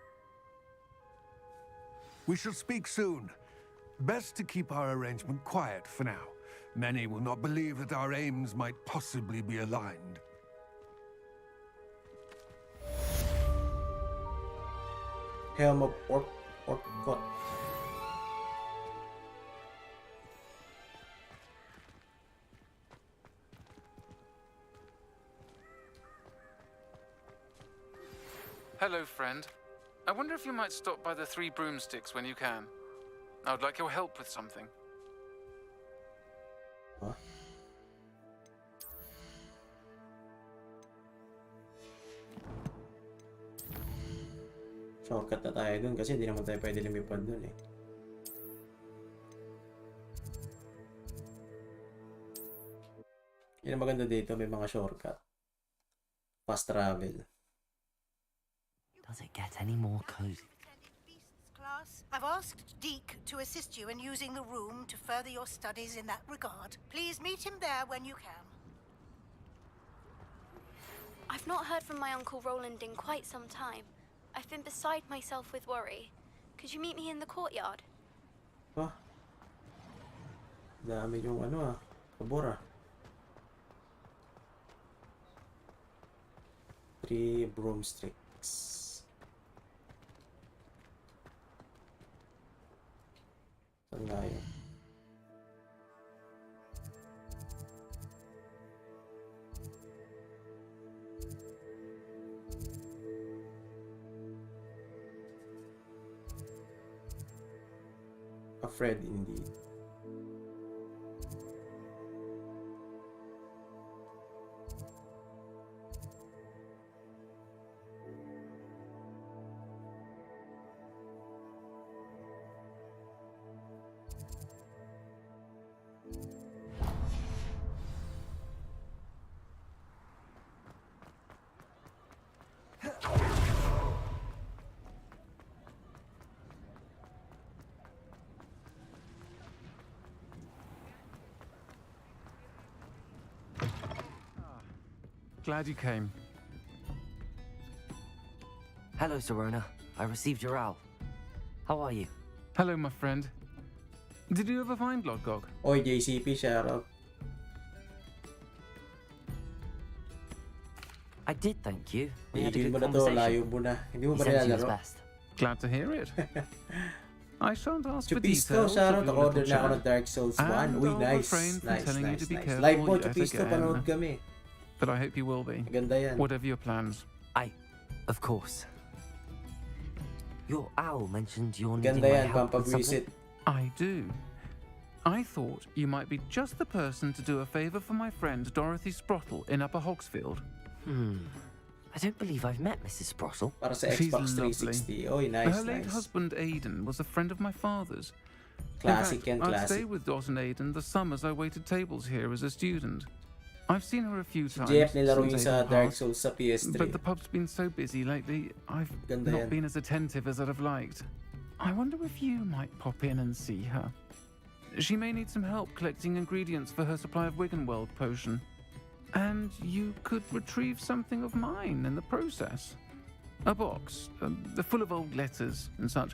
We shall speak soon. Best to keep our arrangement quiet for now. Many will not believe that our aims might possibly be aligned. Helm of Orcot. Hello, friend. I wonder if you might stop by the Three Broomsticks when you can. I would like your help with something. Huh? Shortcut na tayo dun kasi hindi naman tayo pwede lumipad dun eh. Yan ang maganda dito, may mga shortcut. Fast travel. Does it get any more cozy? Class, I've asked Deke to assist you in using the room to further your studies in that regard. Please meet him there when you can. I've not heard from my Uncle Roland in quite some time. I've been beside myself with worry. Could you meet me in the courtyard? Ah. Dami yung ano kabura. 3 broomsticks. Saan nga yun? Afraid indeed. Glad you came. Hello, Serona. I received your owl. How are you? Hello, my friend. Did you ever find Lodgok? Oy, JCP, shout out. I did, thank you. We had a Iigil good mo na to, conversation. layo mo na. Hindi mo He ba said he was nilalaro? best. Glad to hear it. I shan't ask for Chupisto, details shout out. of your Order little na ako chat. ng Dark Souls 1. And Uy, I'll nice. refrain from Nice, telling you nice, to be nice. careful Live mo, yet Chupisto, again. panood kami. But I hope you will be. Maganda yan. Whatever your plans. Of course. Your owl mentioned you're needing Ganda my yan, help with pampabwisit. something. I do. I thought you might be just the person to do a favor for my friend Dorothy Sprottle in Upper Hogsfield. I don't believe I've met Mrs. Sprottle. Para sa She's Xbox lovely. 360. Oy, nice, Her late nice. husband Aidan was a friend of my father's. Classic in and fact, I'd stay classic. with Dot and Aidan the summers I waited tables here as a student. I've seen her a few times Jeff nilaro since yung sa Aidan Dark passed, Souls sa PS3. but the pub's been so busy lately, I've Ganda not yan. been as attentive as I'd have liked. I wonder if you might pop in and see her. She may need some help collecting ingredients for her supply of Wiggenweld potion. And you could retrieve something of mine in the process. A box, full of old letters and such.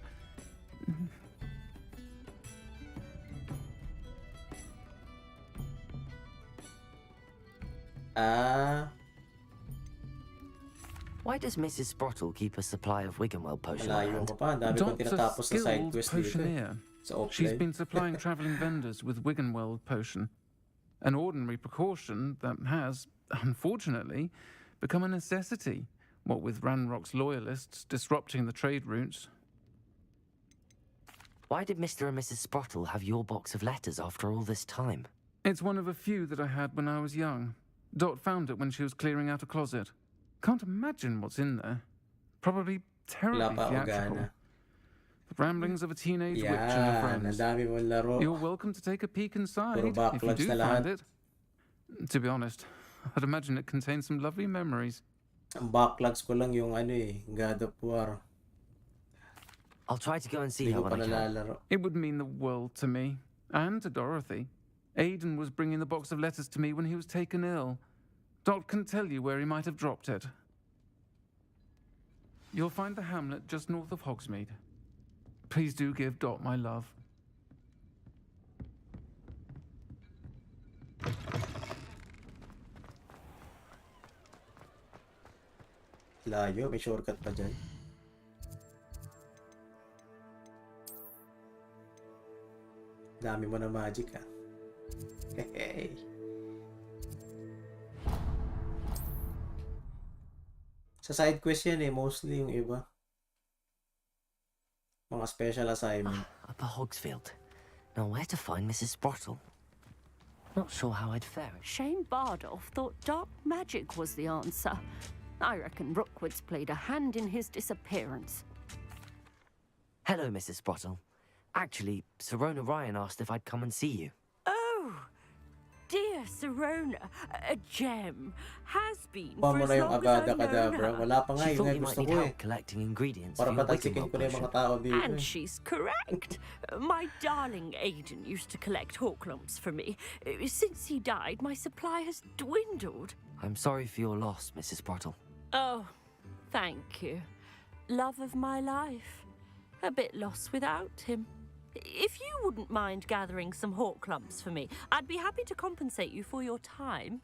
Why does Mrs. Sprottle keep a supply of Wiggenweld potion on Malayo hand? ko pa. Ang dami kong Dot's a tinatapos sa side skilled quest dito. potioneer. Sa She's offline. been supplying travelling vendors with Wiggenweld potion, an ordinary precaution that has, unfortunately, become a necessity, what with Ranrock's loyalists disrupting the trade routes. Why did Mr. and Mrs. Sprottle have your box of letters after all this time? It's one of a few that I had when I was young. Dot found it when she was clearing out a closet. Can't imagine what's in there. Probably terribly Wala pa theatrical. organa. The ramblings of a teenage witch and her Yan, ang friends. dami mong laro. You're welcome to take a peek inside Puro if you backlogs do na find lahat. it. To be honest, I'd imagine it contains some lovely memories. Ang backlogs ko lang yung ano eh, God of War. I'll try to go and see Hindi her ko when pa I can. nalalaro. It would mean the world to me, and to Dorothy. Aidan was bringing the box of letters to me when he was taken ill. Dot can tell you where he might have dropped it. You'll find the hamlet just north of Hogsmeade. Please do give Dot my love. Layo, may shortcut pa dyan. Dami mo na magic, ah. Hey. Sa side quest yan eh, mostly yung iba. Mga special assignment. Upper Hogsfield. Now where to find Mrs. Sprottle? Not sure how I'd fare. Shane Bardolph thought dark magic was the answer. I reckon Rookwood's played a hand in his disappearance. Hello, Mrs. Sprottle. Actually, Sirona Ryan asked if I'd come and see you. Oh, dear Sirona, a gem, has been Kuha for mo as na yung long as I've Agada-Kadabra. known her. Wala pa nga She yun thought nga you might gusto need ko eh. help collecting ingredients Para for your patalsikin Wiccan ko na yung potion. mga tao dito And eh. she's correct. My darling Aidan used to collect hawk lumps for me. Since he died, my supply has dwindled. I'm sorry for your loss, Mrs. Sprottle. Oh, thank you. Love of my life. A bit lost without him. If you wouldn't mind gathering some hawk lumps for me, I'd be happy to compensate you for your time.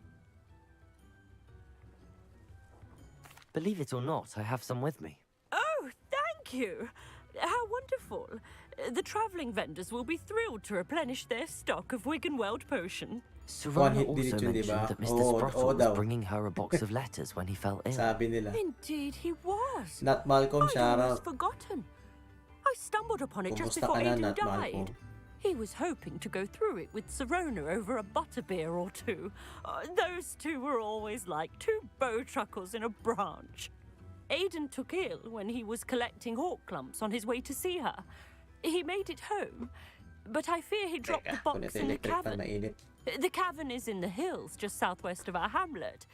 Believe it or not, I have some with me. Oh, thank you. How wonderful. The travelling vendors will be thrilled to replenish their stock of Wiggenweld potion. Sirona hit also deletion, mentioned diba? that Mr. Oo, Sprottle was daw. bringing her a box of letters when he fell ill. Sabi nila. Indeed he was. Nat Malcolm, I'd shout almost out. forgotten. I stumbled upon it just Kumusta before ka na, Aidan Nat Malcolm? died. He was hoping to go through it with Sirona over a butterbeer or two. Those two were always like two bow truckles in a branch. Aidan took ill when he was collecting hawk lumps on his way to see her. He made it home, but I fear he dropped the box in the cavern. The cavern is in the hills just southwest of our hamlet.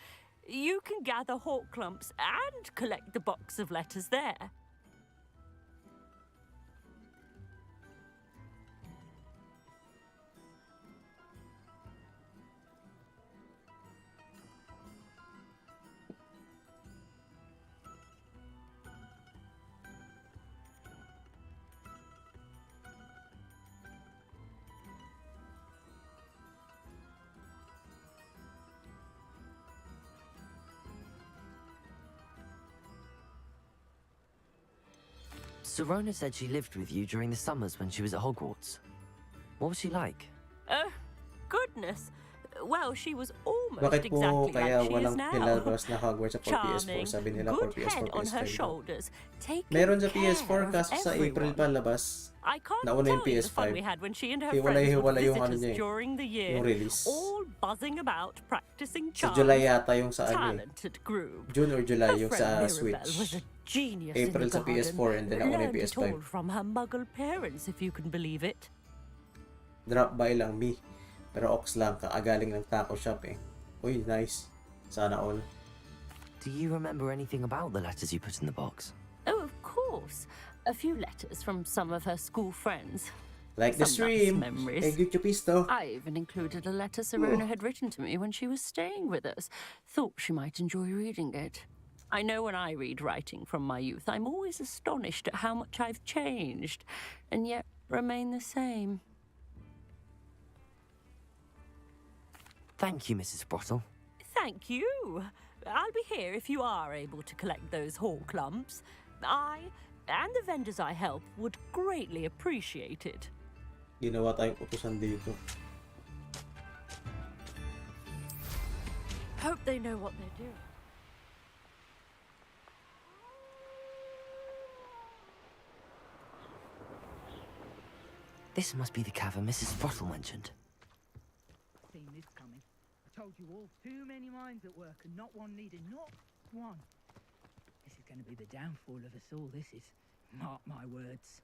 You can gather hawk lumps and collect the box of letters there. Sirona said she lived with you during the summers when she was at Hogwarts. What was she like? Goodness. Well, she was almost Bakit po exactly kaya like she is walang now. pinalabas na Hogwarts sa PS4? Charming, Sabi nila for good PS4, head on her PS5. shoulders, taking Meron sa care PS4 of kaso sa April everyone. pa labas. I can't Nauna yung tell you the PS5. fun we had when she and her Hiwalay- friends were hiwalay yung ano visitors niya eh, during the year, yung release. all buzzing about, practicing Sa charms. July yata yung sa ano eh. Talented group. June or July Her yung friend sa Mirabelle Switch. was a genius April in the sa PS4 and then nauna yung Learned it PS5. all from her muggle parents, if you can believe it. Drop by lang me. Pero Ox lang, kaagaling ng taco shop eh. Uy, nice. Sana all. Do you remember anything about the letters you put in the box? Oh, of course. A few letters from some of her school friends. Like the Some nice stream. memories. Hey, good pisto. I even included a letter Sirona had written to me when she was staying with us. Thought she might enjoy reading it. I know when I read writing from my youth, I'm always astonished at how much I've changed, and yet remain the same. Thank you, Mrs. Sprottle. Thank you. I'll be here if you are able to collect those hawk lumps. I and the vendors I help would greatly appreciate it. Ginawa tayong utusan dito. Hope they know what they're doing. This must be the cavern Mrs. Sprottle mentioned. Seen this coming. I told you all, too many minds at work and not one needed, not one. This is going to be the downfall of us all, this is. Mark my words.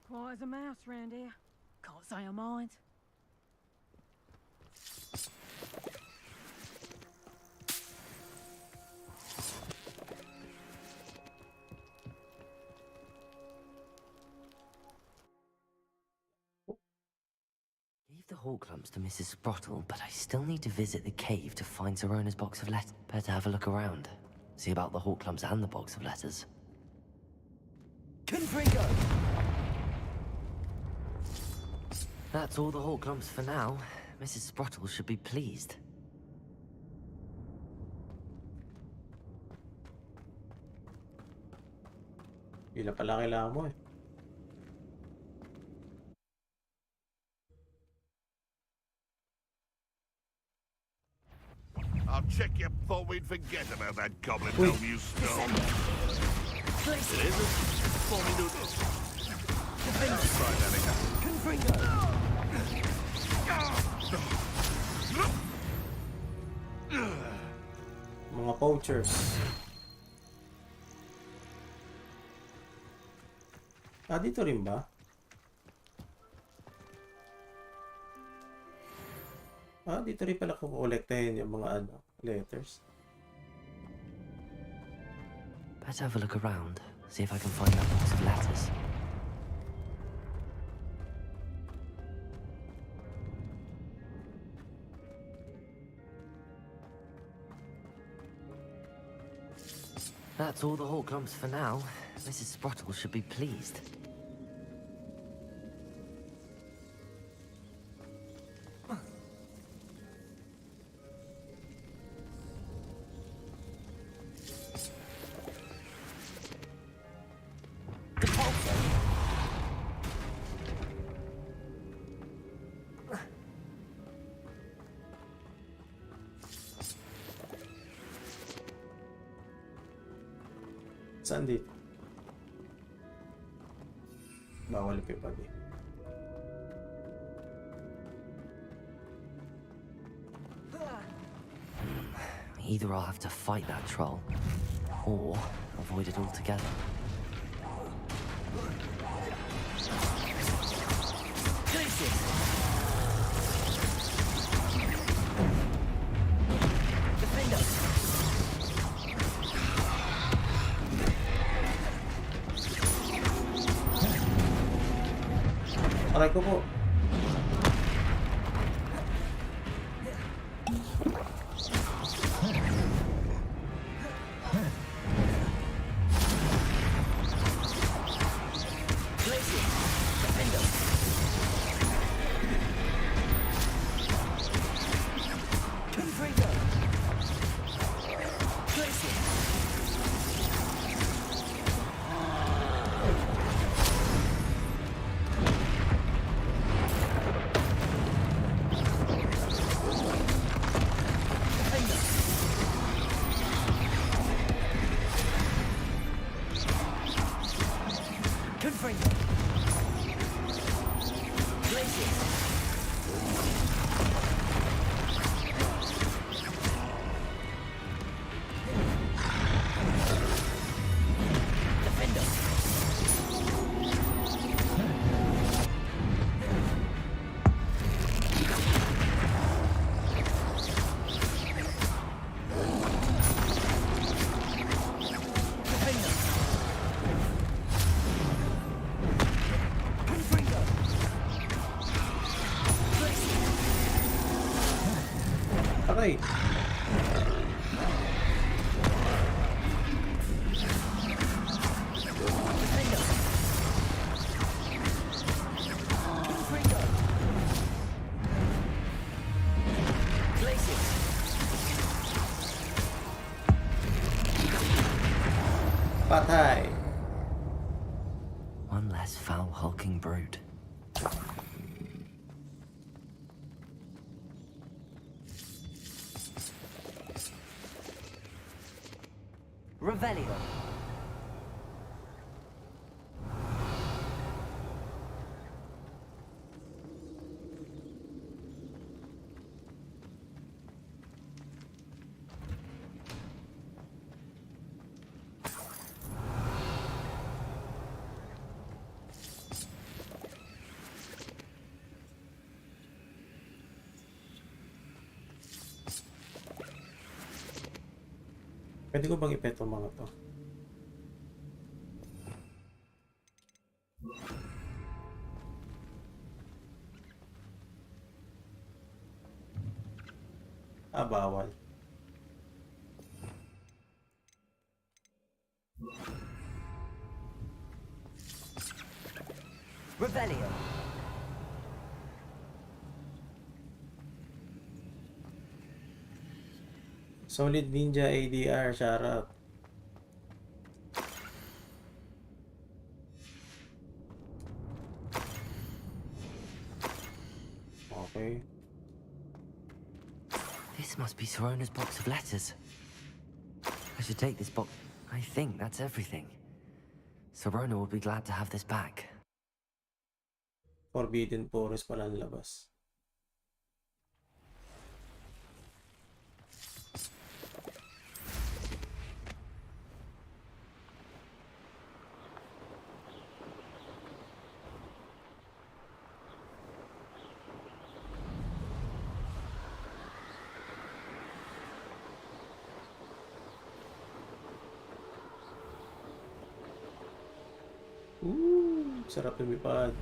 Quiet as a mouse round here. Can't say I mind. Hawklumps to Mrs. Sprottle, but I still need to visit the cave to find Zerona's box of letters. Better have a look around. See about the Hawklumps and the box of letters. Confringo! That's all the Hawklumps for now. Mrs. Sprottle should be pleased. Pila pala kailangan mo eh. I'll check you thought we'd forget about that goblin helm you stole. It isn't. Forming noodles. Try that again. Confringo! Mga poachers. Ah, dito rin ba? Ah, dito rin pala kukolektahin yung mga letters. Better have a look around. See if I can find that box of letters. That's all the Hawklumps for now. Mrs. Sprottle should be pleased. Saan dito? Bawal ipipad eh. Either I'll have to fight that troll, or avoid it altogether. Aray ko po. Aray! Patay! One less foul hulking brute. Revelio. Pwede ko bang ipet ang mga to? Ah, bawal. Rebellion. Solid Ninja ADR, shout out. Okay. This must be Sorona's box of letters. I should take this box. I think that's everything. Sorona will be glad to have this back. Forbidden Forest pala ang labas. Sarap lumipad.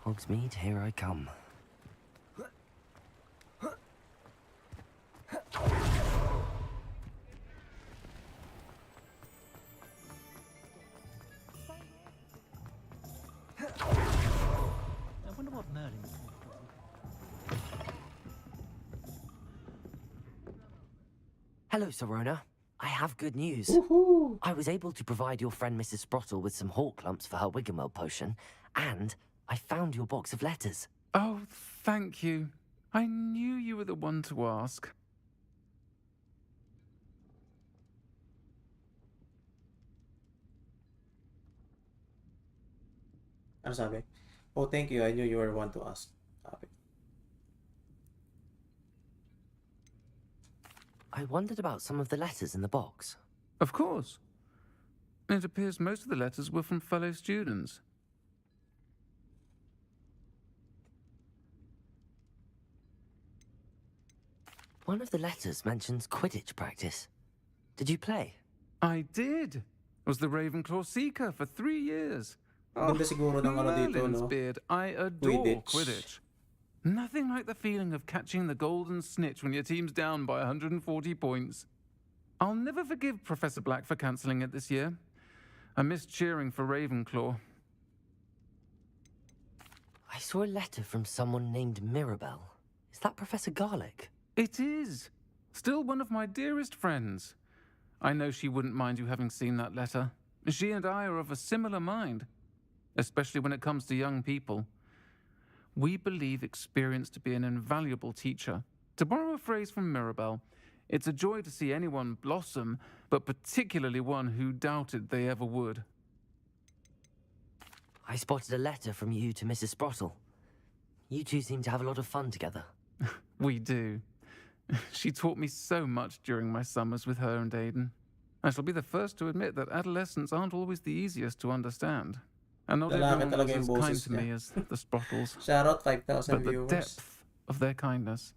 Hogsmeade, here I come. I wonder what Merlin is doing. Hello, Sorona. I have good news. Woohoo! I was able to provide your friend Mrs. Sprottle with some hawk lumps for her Wiggenweld potion, and I found your box of letters. Oh, thank you. I knew you were the one to ask. Ano sabi? Oh, thank you. I knew you were one to ask. Sabi. I wondered about some of the letters in the box. Of course. It appears most of the letters were from fellow students. One of the letters mentions Quidditch practice. Did you play? I did. Was the Ravenclaw Seeker for 3 years. Ganda siguro ng ano dito, Merlin's no? beard. I adore Quidditch. Quidditch. Nothing like the feeling of catching the golden snitch when your team's down by 140 points. I'll never forgive Professor Black for cancelling it this year. I missed cheering for Ravenclaw. I saw a letter from someone named Mirabelle. Is that Professor Garlick? It is. Still one of my dearest friends. I know she wouldn't mind you having seen that letter. She and I are of a similar mind, especially when it comes to young people. We believe experience to be an invaluable teacher. To borrow a phrase from Mirabelle, it's a joy to see anyone blossom, but particularly one who doubted they ever would. I spotted a letter from you to Mrs. Sprottle. You two seem to have a lot of fun together. We do. She taught me so much during my summers with her and Aiden. I shall be the first to admit that adolescents aren't always the easiest to understand. And not everyone was as kind to me as the Sprottles. Shout out 5,000 but viewers. The depth of their kindness,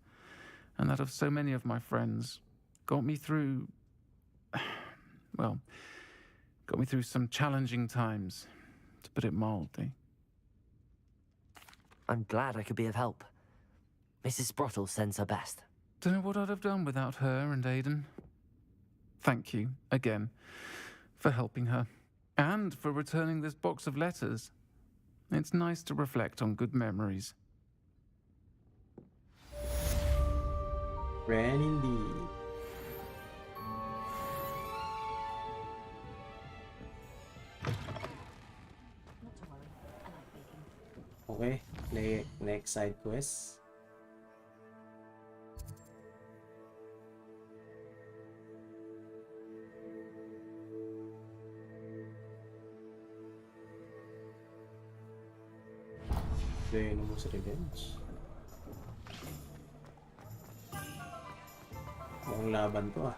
and that of so many of my friends, got me through... well, got me through some challenging times, to put it mildly. I'm glad I could be of help. Mrs. Sprottle sends her best. Don't know what I'd have done without her and Aiden. Thank you, again, for helping her. And for returning this box of letters. It's nice to reflect on good memories. Ran indeed. Okay, next side quest. Venomous Revenge. Mukhang laban to ah.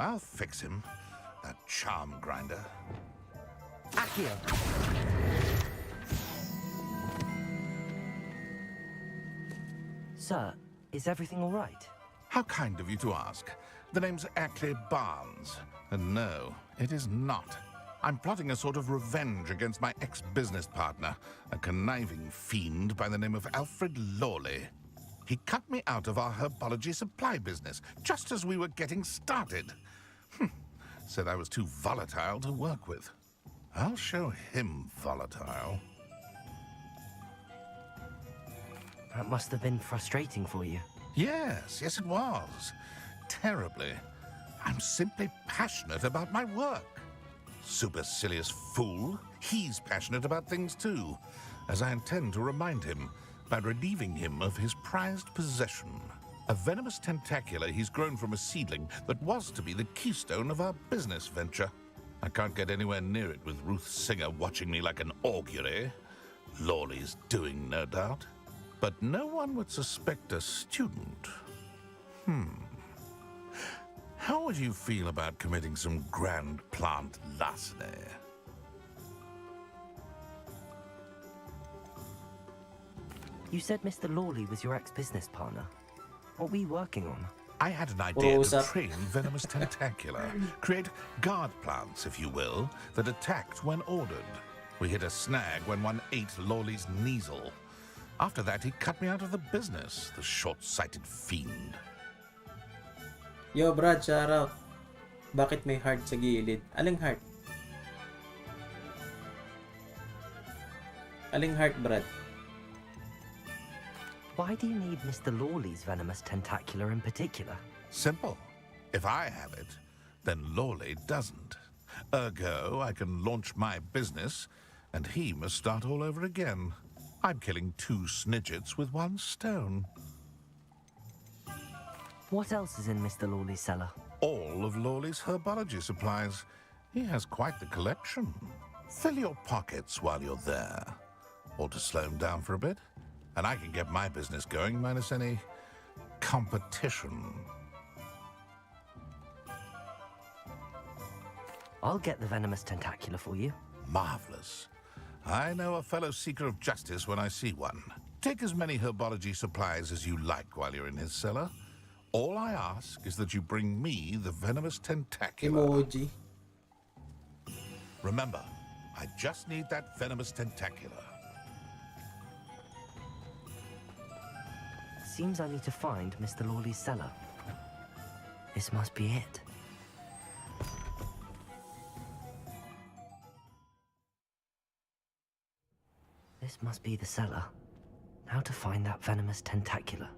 I'll fix him, that charm grinder. Accio! Sir, is everything all right? How kind of you to ask. The name's Ackley Barnes. And no, it is not. I'm plotting a sort of revenge against my ex-business partner, a conniving fiend by the name of Alfred Lawley. He cut me out of our herbology supply business just as we were getting started. Said I was too volatile to work with. I'll show him volatile. That must have been frustrating for you. Yes, it was. Terribly. I'm simply passionate about my work. Supercilious fool. He's passionate about things too, as I intend to remind him by relieving him of his prized possession. A venomous tentacula he's grown from a seedling that was to be the keystone of our business venture. I can't get anywhere near it with Ruth Singer watching me like an augury. Lawley's doing, no doubt. But no one would suspect a student. How would you feel about committing some grand plant larceny? You said Mr. Lawley was your ex-business partner. What were you working on? I had an idea to train venomous tentacula, create guard plants, if you will, that attacked when ordered. We hit a snag when one ate Lawley's Kneasel. After that, he cut me out of the business, the short-sighted fiend. Yo, Brad, shout out. Bakit may heart sa gilid? Aling heart? Aling heart, Brad? Why do you need Mr. Lawley's venomous tentacula in particular? Simple. If I have it, then Lawley doesn't. Ergo, I can launch my business, and he must start all over again. I'm killing two snidgets with one stone. What else is in Mr. Lawley's cellar? All of Lawley's herbology supplies. He has quite the collection. Fill your pockets while you're there. Or to slow him down for a bit. And I can get my business going minus any competition. I'll get the venomous tentacula for you. Marvelous. I know a fellow seeker of justice when I see one. Take as many herbology supplies as you like while you're in his cellar. All I ask is that you bring me the venomous tentacula. Emoji. Remember, I just need that venomous tentacula. Seems I need to find Mr. Lawley's cellar. This must be it. This must be the cellar. How to find that venomous tentacula?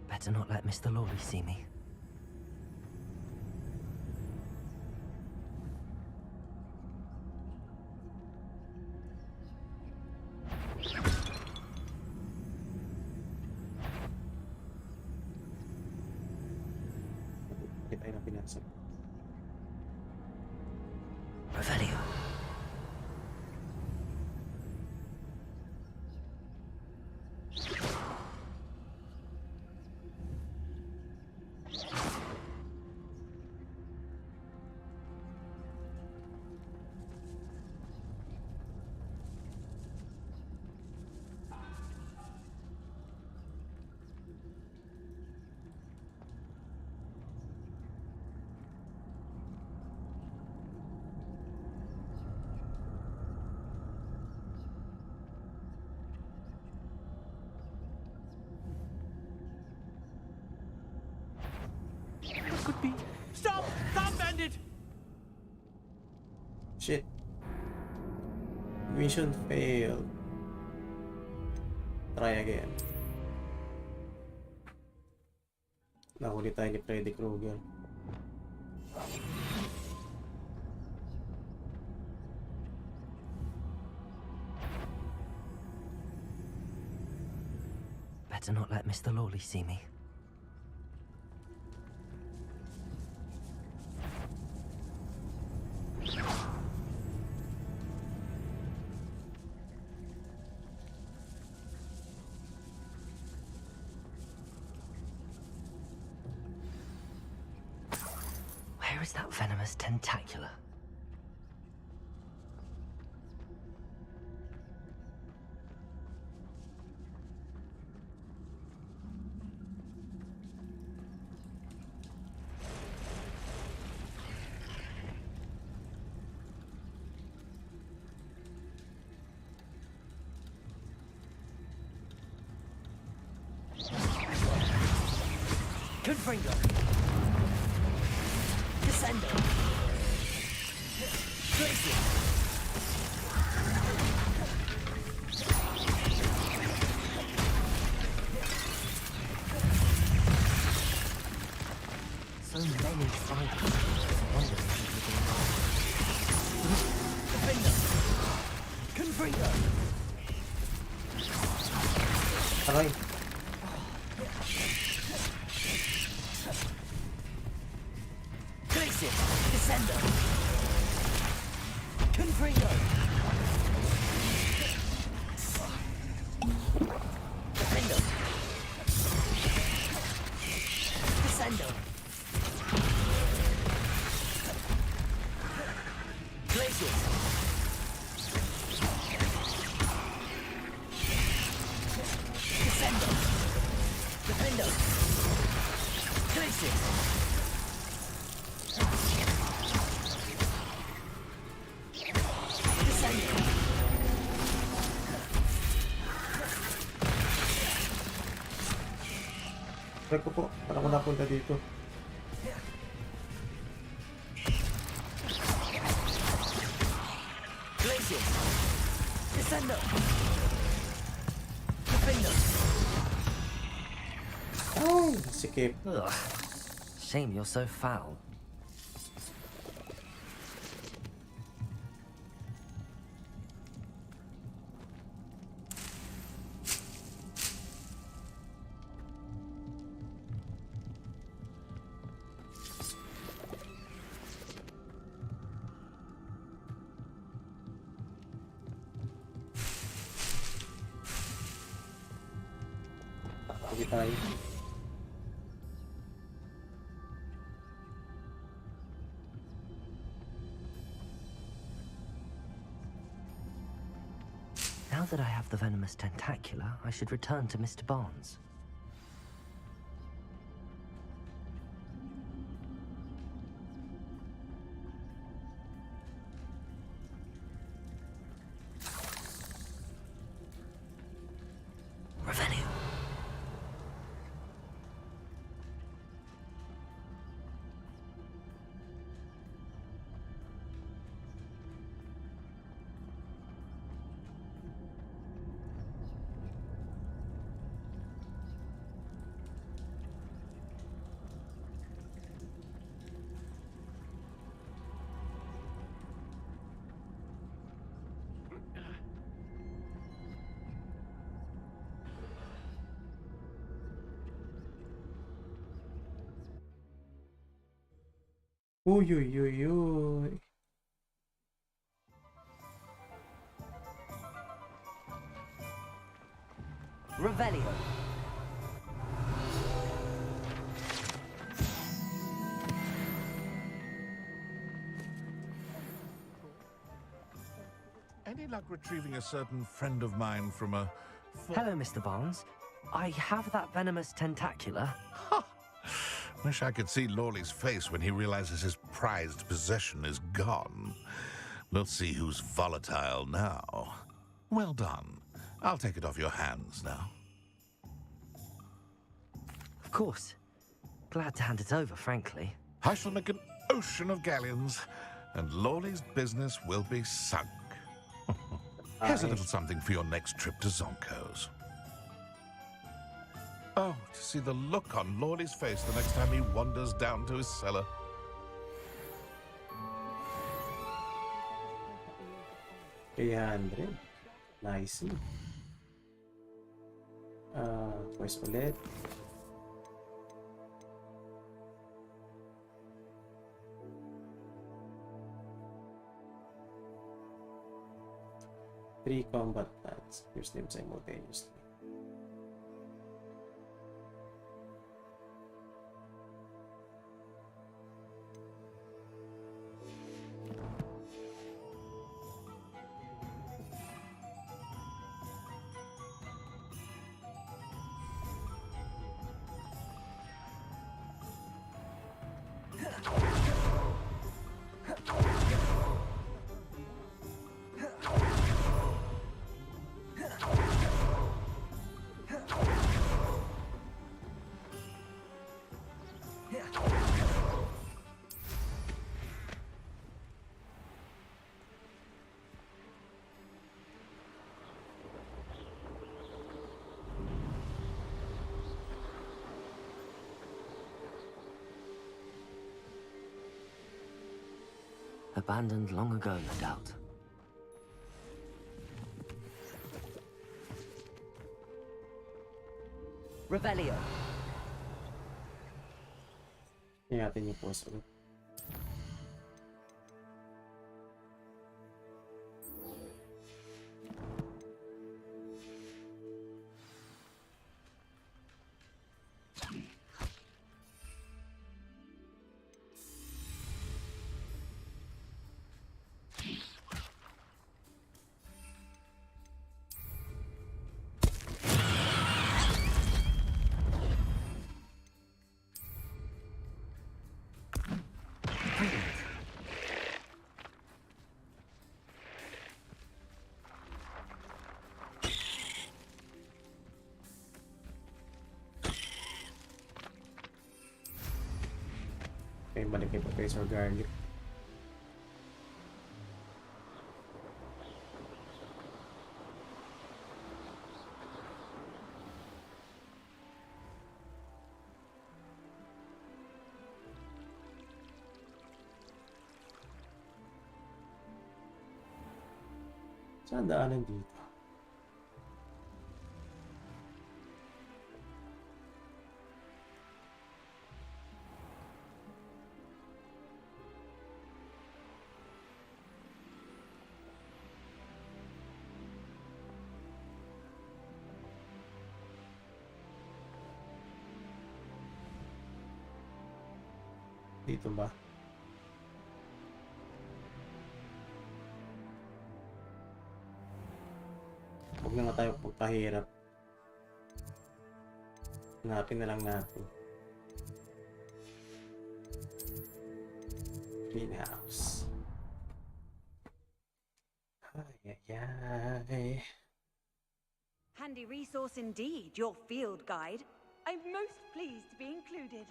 Better not let Mr. Lawley see me. Kita yung pinasa. Revelio. Could be. Stop! Stop, bandit! Shit. Mission failed. Try again. Nahuli tayo ni Freddy Krueger. better not let Mr. Lawley see me. Where is that venomous tentacula? Confringo. Descendo. Glacier. So many fighters. I wonder if Confringo. Aray. Glacier. Descendo. Confringo. Defendo. Descendo. Glacier. Descendo. Defendo. Glacier. Try ko po. Parang ko napunta dito. Glacier. Descendo. Defendo. Ay, sikip. Ugh. Shame you're so foul. Sige tayo. Now that I have the venomous tentacula, I should return to Mr. Barnes. Revelio. Uy, uy, uy, uy. Revelio. Any luck retrieving a certain friend of mine from a... Hello, Mr. Barnes. I have that venomous tentacula. Wish I could see Lawley's face when he realizes his prized possession is gone. We'll see who's volatile now. Well done. I'll take it off your hands now. Of course. Glad to hand it over, frankly. I shall make an ocean of galleons, and Lawley's business will be sunk. Here's a little something for your next trip to Zonko's. Oh, to see the look on Lawley's face the next time he wanders down to his cellar. $300. Nice. Quest ulit. Three combat plans. Use them simultaneously. Abandoned long ago, no doubt. Revelio. Ingatan niyo po sa ulit. Okay, balik kay Professor Garlic. Saan daanan dito? Dito ba? Huwag na nga tayo pagpahirap. Hanapin na lang natin. Greenhouse. Ay, ay, ay. Handy resource indeed, your field guide. I'm most pleased to be included.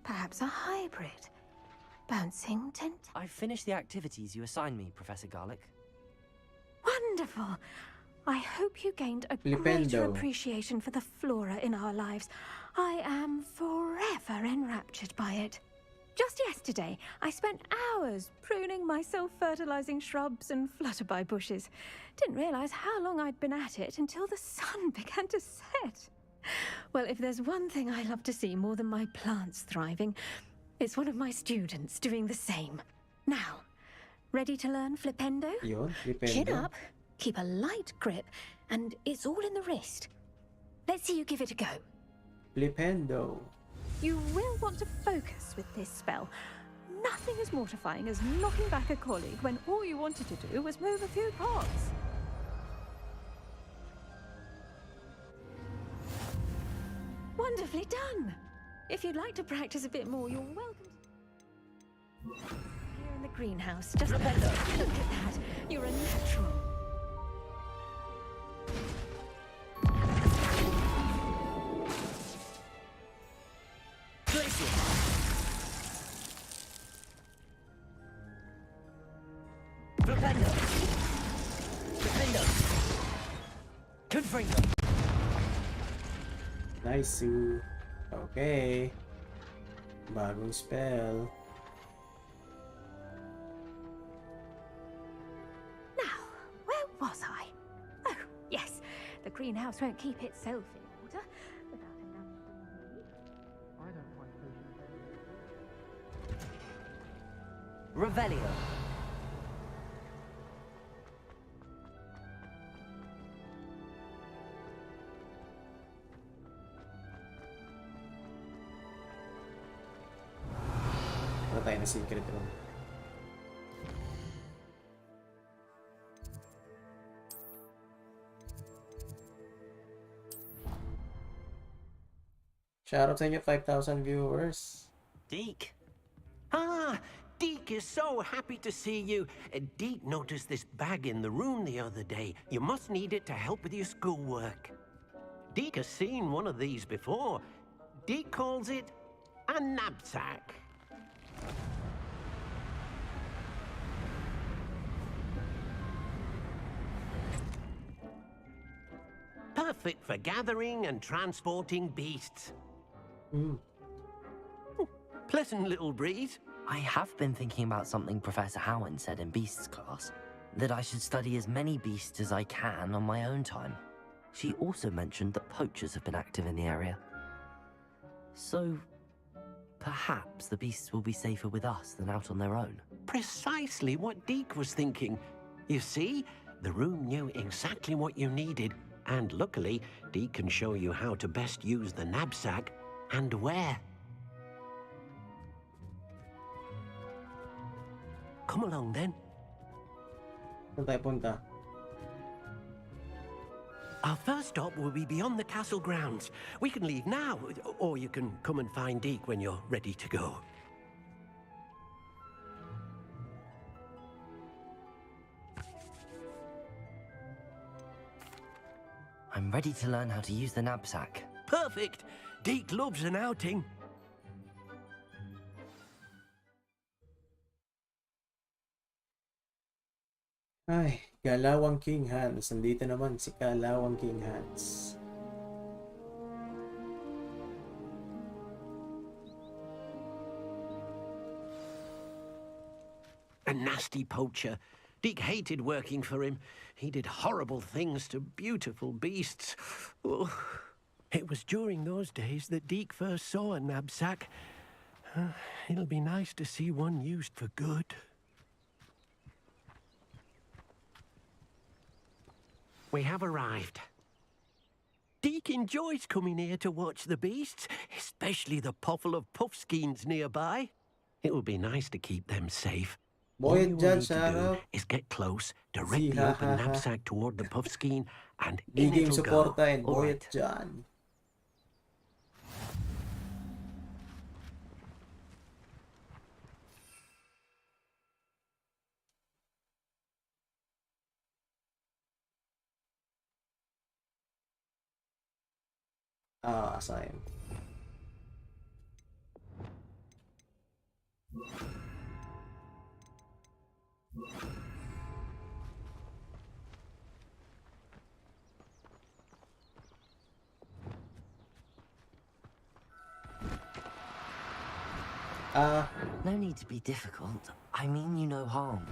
Perhaps a hybrid. Bouncing tent? I've finished the activities you assigned me, Professor Garlic. Wonderful! I hope you gained a Flipendo. greater appreciation for the flora in our lives. I am forever enraptured by it. Just yesterday, I spent hours pruning my self-fertilizing shrubs and flutterby bushes. Didn't realize how long I'd been at it until the sun began to set. Well, if there's one thing I love to see more than my plants thriving, it's one of my students doing the same. Now, ready to learn Flipendo? Yun, Chin Flipendo. up, keep a light grip, and it's all in the wrist. Let's see you give it a go. Flipendo. You will want to focus with this spell. Nothing as mortifying as knocking back a colleague when all you wanted to do was move a few pots. Wonderfully done! If you'd like to practice a bit more, you're welcome to... Here in the greenhouse, just look at that. You're a natural. Flipendo! Flipendo! Nice. Okay. Bagong spell. Now, where was I? Oh, yes. The greenhouse won't keep itself in order without enough. I don't find potions. Revelio. Wala tayo na secret room. Shoutout sa inyo, 5,000 viewers. Deke. Ah, Deke is so happy to see you. Deke noticed this bag in the room the other day. You must need it to help with your schoolwork. Deke has seen one of these before. Deke calls it a knapsack. Perfect for gathering and transporting beasts. Pleasant little breeze. I have been thinking about something Professor Howard said in Beasts class, that I should study as many beasts as I can on my own time. She also mentioned that poachers have been active in the area. So, perhaps the beasts will be safer with us than out on their own. Precisely what Deke was thinking. You see, the room knew exactly what you needed, and luckily, Deke can show you how to best use the knapsack and where. Come along then. Saan tayo punta? Our first stop will be beyond the castle grounds. We can leave now, or you can come and find Deke when you're ready to go. I'm ready to learn how to use the knapsack. Perfect! Deke loves an outing. Ay, Kalawang King Hans. Nandito naman si Kalawang King Hans. A nasty poacher. Deke hated working for him. He did horrible things to beautiful beasts. Oh, it was during those days that Deke first saw a knapsack. It'll be nice to see one used for good. We have arrived. Deke enjoys coming here to watch the beasts, especially the puffle of puffskeins nearby. It will be nice to keep them safe. All you will need to do is get close, direct the open knapsack toward the puffskein, and in Giging it'll go. suporta and All Boyet right. dyan. Assign. No need to be difficult. I mean you no harm.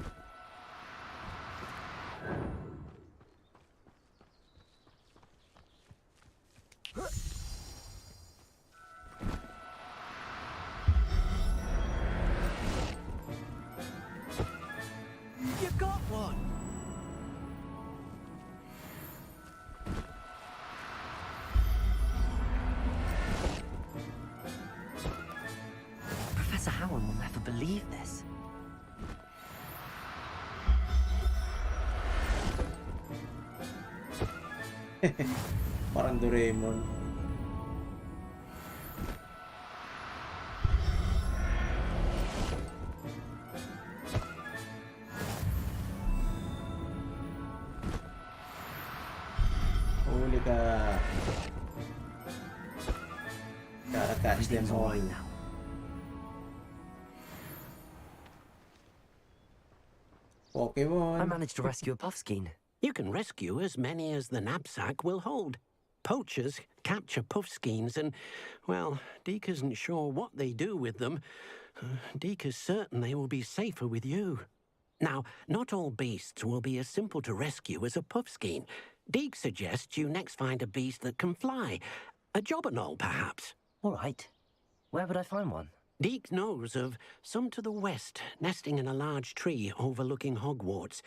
You got one! Professor Howard will never believe this. Parang Doraemon. Huli ka. Gotta catch them all. Pokemon. I managed to rescue a puffskein. You can rescue as many as the knapsack will hold. Poachers capture puffskeins and, well, Deke isn't sure what they do with them. Deke is certain they will be safer with you. Now, not all beasts will be as simple to rescue as a puffskein. Deke suggests you next find a beast that can fly. A jobberknoll, perhaps. All right. Where would I find one? Deke knows of some to the west, nesting in a large tree overlooking Hogwarts.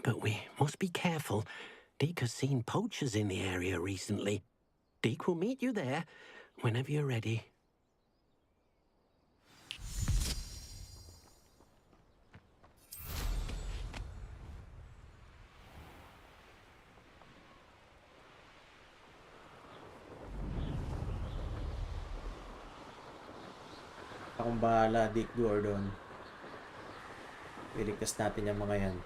But we must be careful. Deke has seen poachers in the area recently. Deke will meet you there whenever you're ready. Akong bahala, Dick Gordon. Iligtas natin yung mga yan.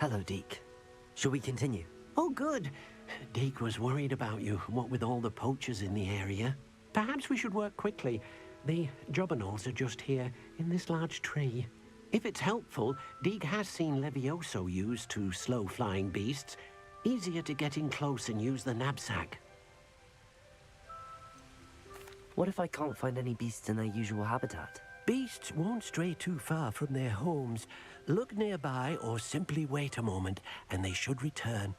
Hello, Deke. Shall we continue? Oh, good. Deke was worried about you, what with all the poachers in the area. Perhaps we should work quickly. The jobberknolls are just here, in this large tree. If it's helpful, Deke has seen Levioso used to slow flying beasts. Easier to get in close and use the knapsack. What if I can't find any beasts in their usual habitat? Beasts won't stray too far from their homes. Look nearby or simply wait a moment, and they should return.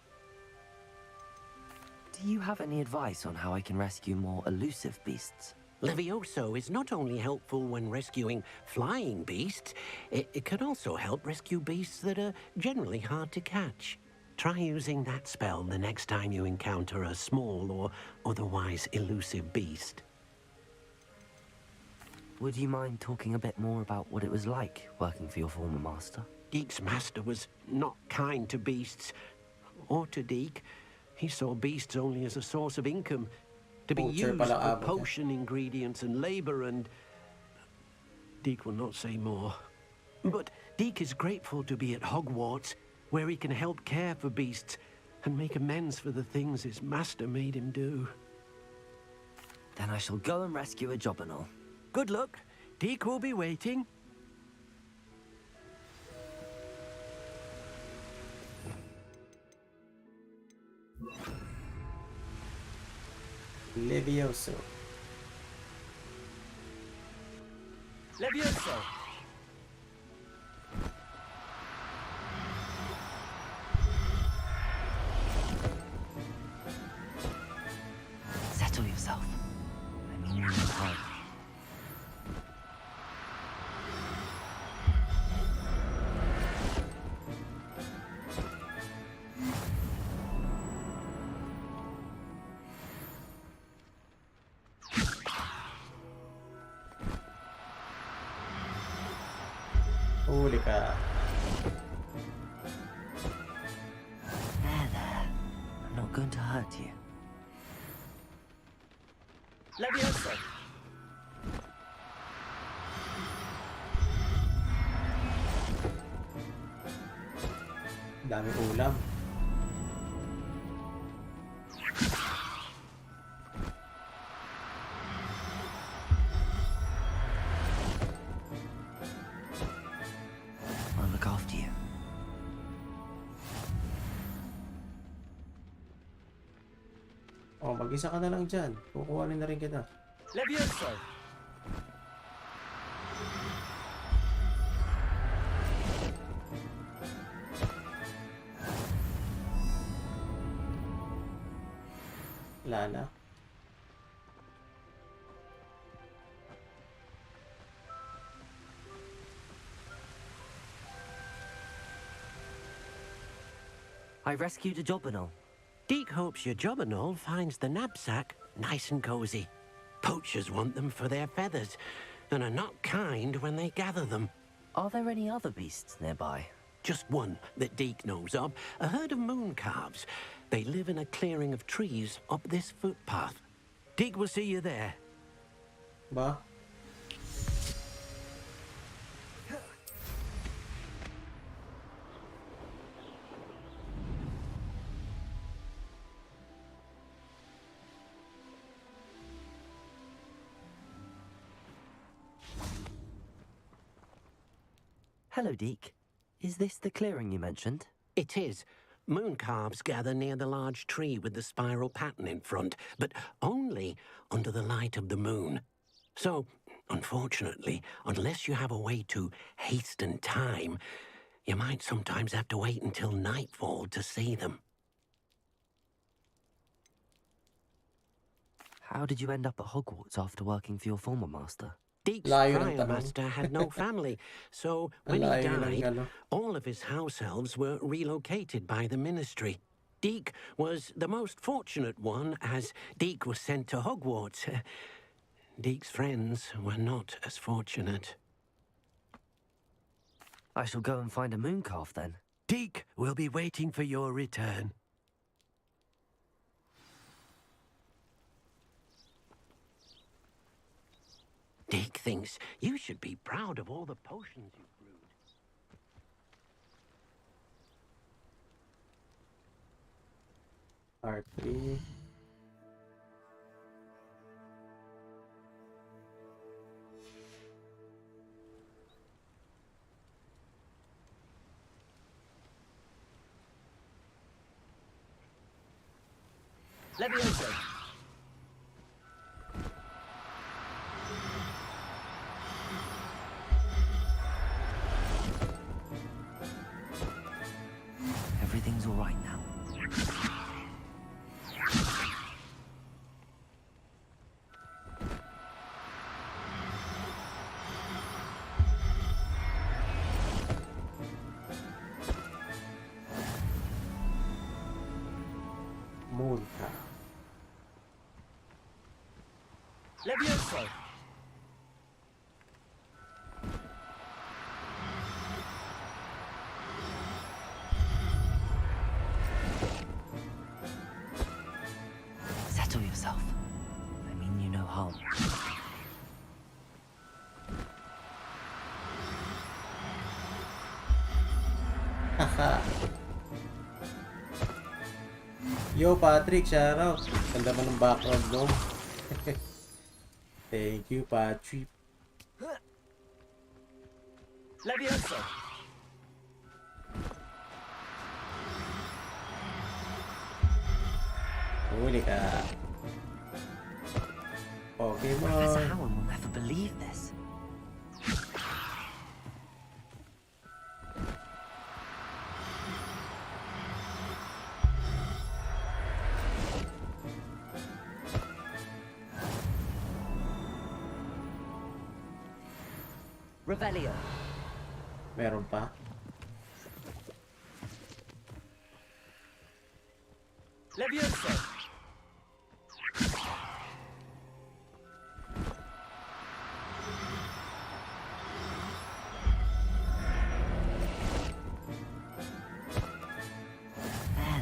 Do you have any advice on how I can rescue more elusive beasts? Levioso is not only helpful when rescuing flying beasts, it can also help rescue beasts that are generally hard to catch. Try using that spell the next time you encounter a small or otherwise elusive beast. Would you mind talking a bit more about what it was like working for your former master? Deke's master was not kind to beasts, or to Deke. He saw beasts only as a source of income, to be used for potion ingredients and labor, and Deke will not say more. But Deke is grateful to be at Hogwarts, where he can help care for beasts and make amends for the things his master made him do. Then I shall go and rescue a jobberknoll. Good luck. Deke will be waiting. Levioso. Levioso! Settle yourself. I mean, hard. Huli ka. There. I'm not going to hurt you. Levioso! Dami ulam. I'll look after you. Oh, mag-isa ka na lang dyan. Kukuhanin na rin kita. Levioso! Lana. I rescued a jobberknoll. Deke hopes your jobberknoll finds the knapsack nice and cozy. Poachers want them for their feathers, and are not kind when they gather them. Are there any other beasts nearby? Just one that Deke knows of, a herd of moon calves. They live in a clearing of trees up this footpath. Deke will see you there. Ba? Hello, Deke. Is this the clearing you mentioned? It is. Moon calves gather near the large tree with the spiral pattern in front, but only under the light of the moon. So, unfortunately, unless you have a way to hasten time, you might sometimes have to wait until nightfall to see them. How did you end up at Hogwarts after working for your former master? Deke's Layo ng prior tanong. master had no family, so when Ang he layo ng died, ano. all of his house elves were relocated by the ministry. Deke was the most fortunate one, as Deke was sent to Hogwarts. Deke's friends were not as fortunate. I shall go and find a moon calf then. Deke will be waiting for your return. Deke thinks you should be proud of all the potions you've brewed. R3. Levioso. Everything's all right now. Moon ka. Levioso. Settle yourself. I mean you no harm. Haha. Yo, Patrick, shoutout. Ganda mo ng background mo. Thank you, Patrick. Levioso. Huli ka. Professor Pokemon. Howard will never believe this. Revelio. Meron pa? Levioso.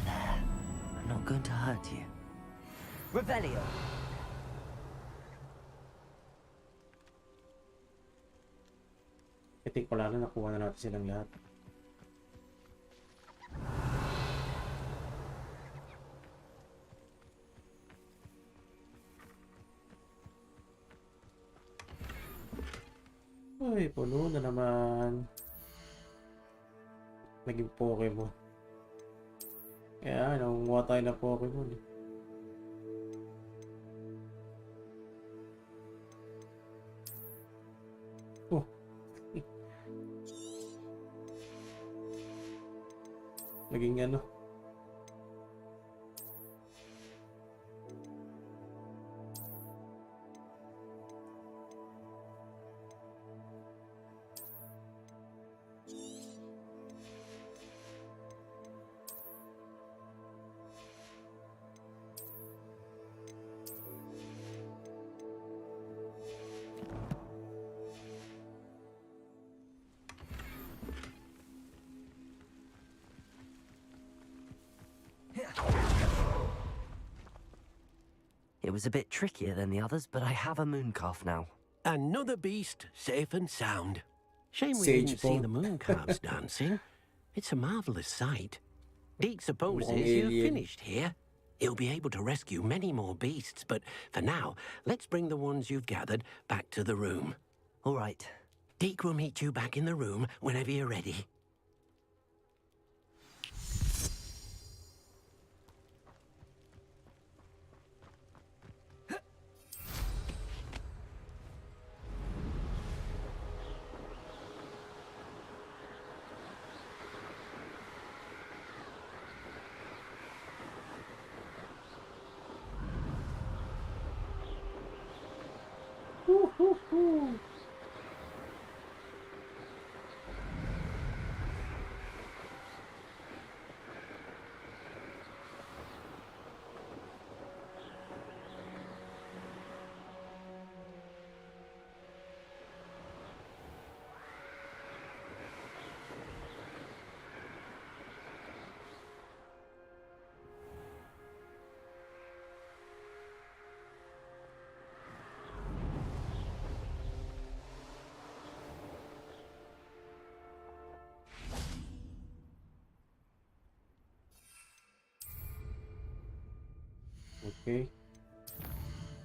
There. I'm not going to hurt you. Revelio. I think wala na, nakuha na natin silang lahat. Uy, puno na naman. Naging Pokemon. Kaya, nangunguha tayo ng Pokemon eh. Oh. Naging ano. It was a bit trickier than the others, but I have a moon calf now. Another beast, safe and sound. Shame we Sage didn't see Bone. the moon calves dancing. It's a marvelous sight. Deke supposes Long you're alien. finished here. He'll be able to rescue many more beasts, but for now, let's bring the ones you've gathered back to the room. All right. Deke will meet you back in the room whenever you're ready. Okay.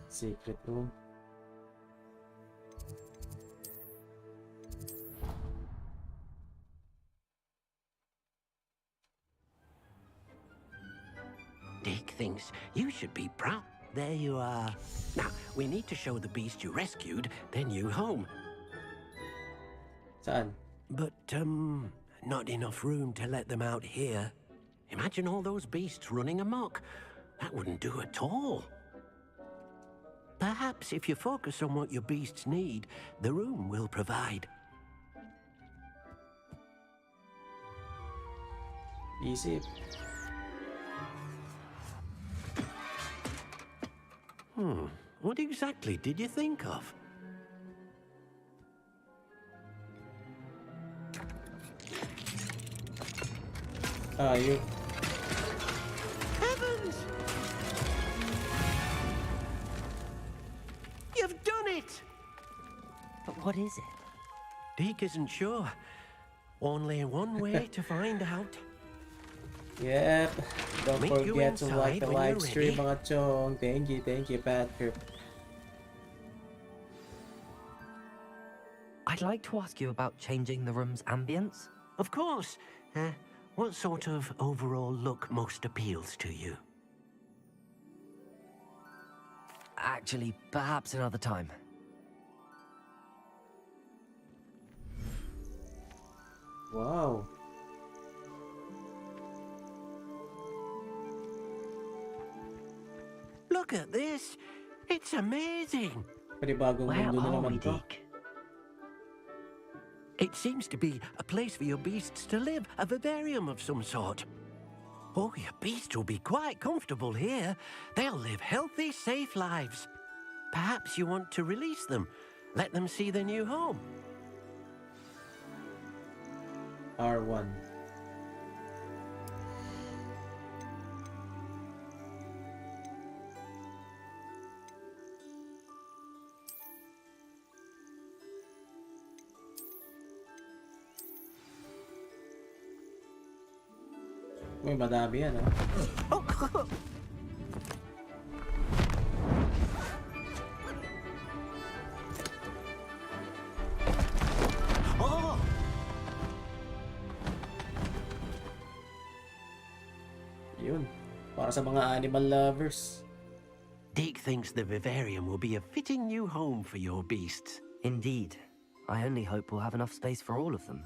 Secret room. Deke thinks you should be proud. There you are. Now, we need to show the beast you rescued their new home. Saan? But, not enough room to let them out here. Imagine all those beasts running amok. That wouldn't do at all. Perhaps if you focus on what your beasts need, the room will provide. Easy. What exactly did you think of? You. Heavens! You've done it! But what is it? Deke isn't sure. Only one way to find out. Yep. Don't Meet you forget to like inside the when live you're stream, ready. mga chong. Thank you, Patrick. I'd like to ask you about changing the room's ambience. Of course. What sort of overall look most appeals to you? Actually, perhaps another time. Wow. Look at this. It's amazing. Panibagong Where mundo na are naman we, to. Deke? It seems to be a place for your beasts to live, a vivarium of some sort. Oh, your beasts will be quite comfortable here. They'll live healthy, safe lives. Perhaps you want to release them, let them see their new home. R1. Uy, madami yan, ah. Oh! Yun. Para sa mga animal lovers. Deke thinks the vivarium will be a fitting new home for your beasts. Indeed. I only hope we'll have enough space for all of them.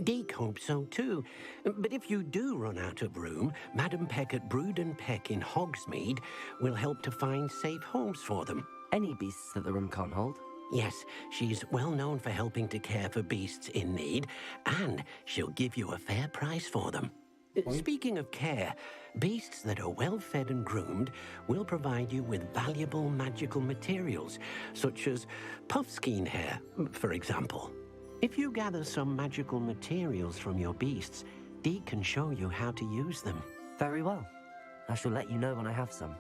Deke hopes so too. But if you do run out of room, Madam Peck at Brood and Peck in Hogsmeade will help to find safe homes for them. Any beasts that the room can't hold? Yes, she's well known for helping to care for beasts in need, and she'll give you a fair price for them. Speaking of care, beasts that are well fed and groomed will provide you with valuable magical materials, such as puffskein hair, for example. If you gather some magical materials from your beasts, Deke can show you how to use them. Very well. I shall let you know when I have some.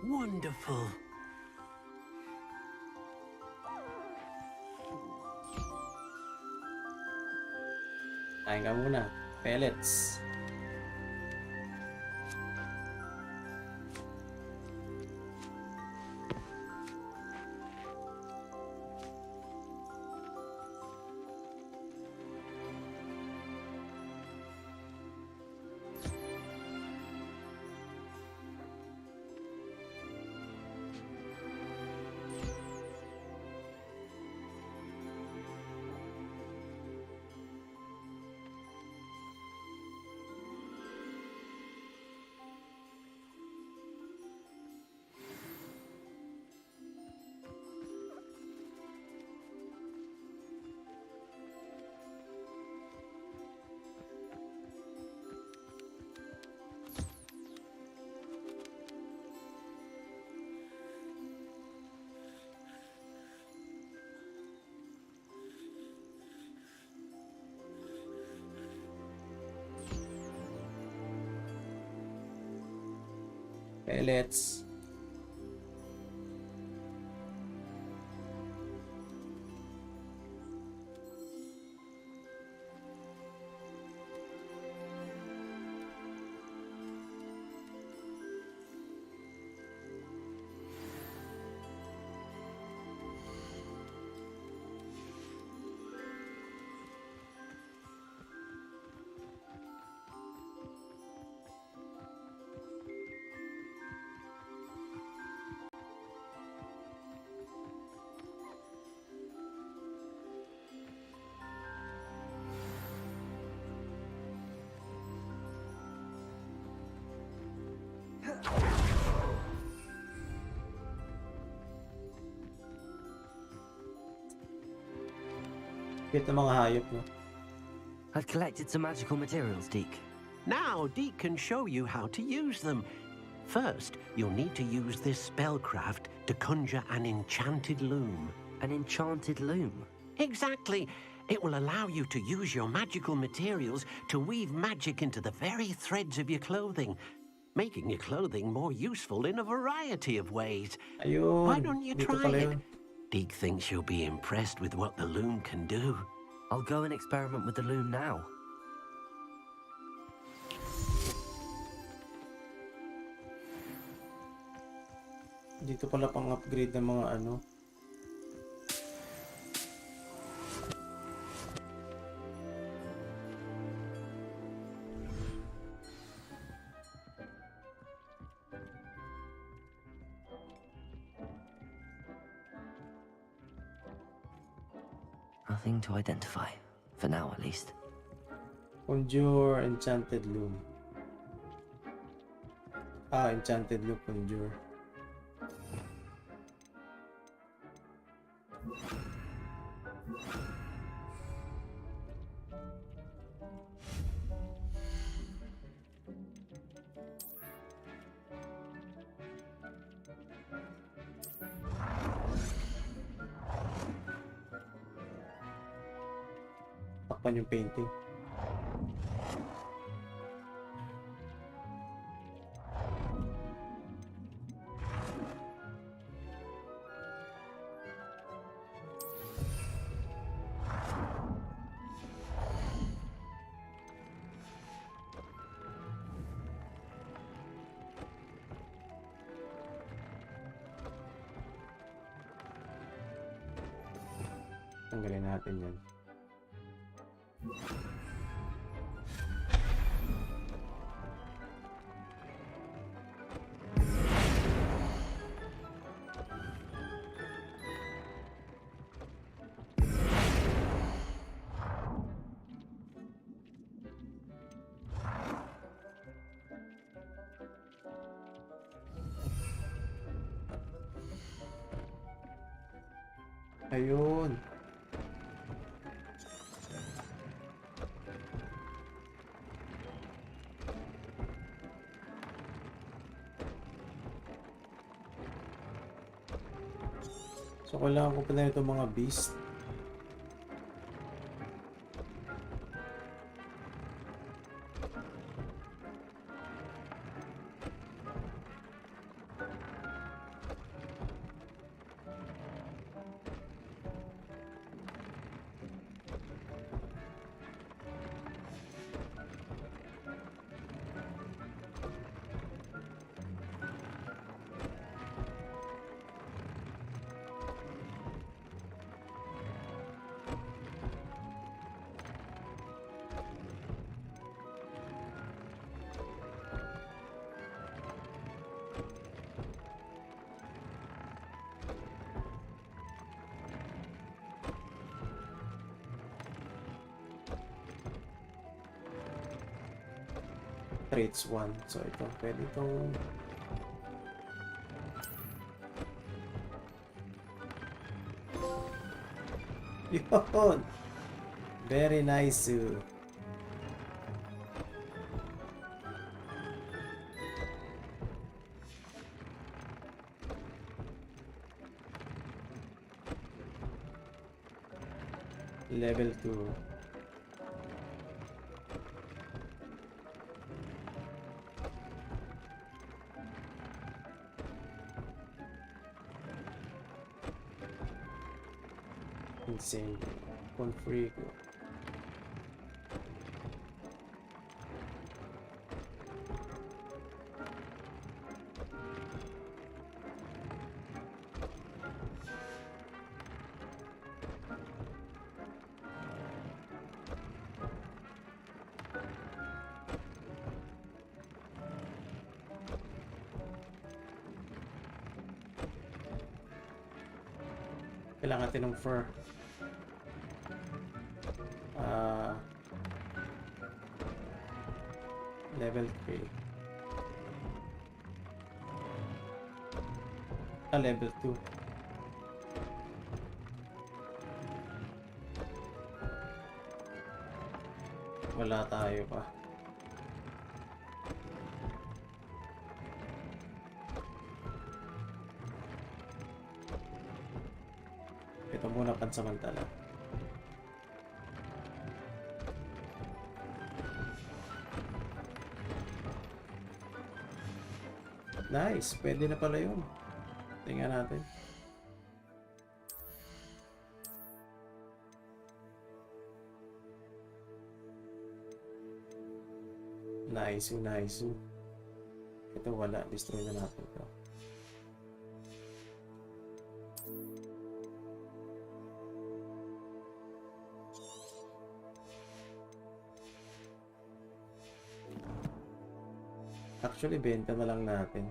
Wonderful. Kain ka muna. Pellets. Pellets. Cute na mga hayop, no? I've collected some magical materials, Deke. Now, Deke can show you how to use them. First, you'll need to use this spellcraft to conjure an enchanted loom. An enchanted loom? Exactly. It will allow you to use your magical materials to weave magic into the very threads of your clothing, making your clothing more useful in a variety of ways. Ayun, Why don't you dito try pala it? yun. Deke thinks you'll be impressed with what the loom can do. I'll go and experiment with the loom now. Dito pala pang upgrade ng mga ano. Nothing to identify. For now, at least. Conjure enchanted loom. Ah, enchanted loom conjure. Takpan yung painting. Tanggalin natin yan. Ayun. So, kailangan ko pa na itong mga beast. Traits 1. So ito, pwede itong yun! Very nice. Level 2. Insane. Confrigo. Kailangan natin ng fur. Level 3. Level 2. Wala tayo pa. Ito muna pansamantala. Nice, pwede na pala yun. Tingnan natin. Nice, nice. Ito wala, destroy na natin ito. Actually, benta na lang natin.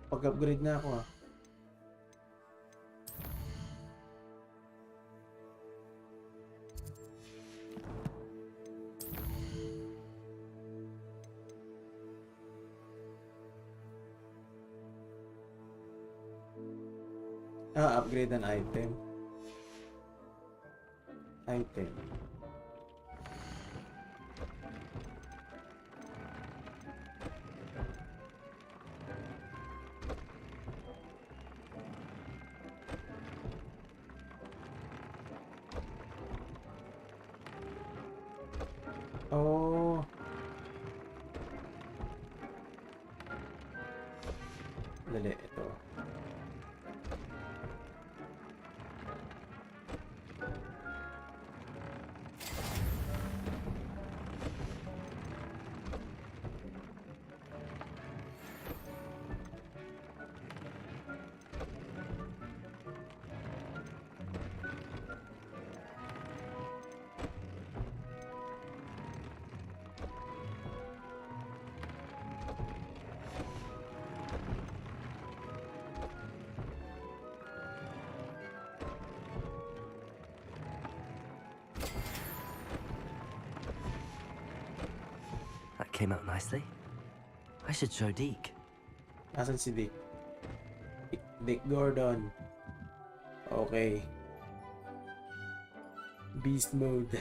Pag-upgrade na ako ah. Upgrade an item. Item. Oh. Dali, ito. Came out nicely. I should show Deke. Asan si Dick? Dick Gordon. Okay. Beast mode.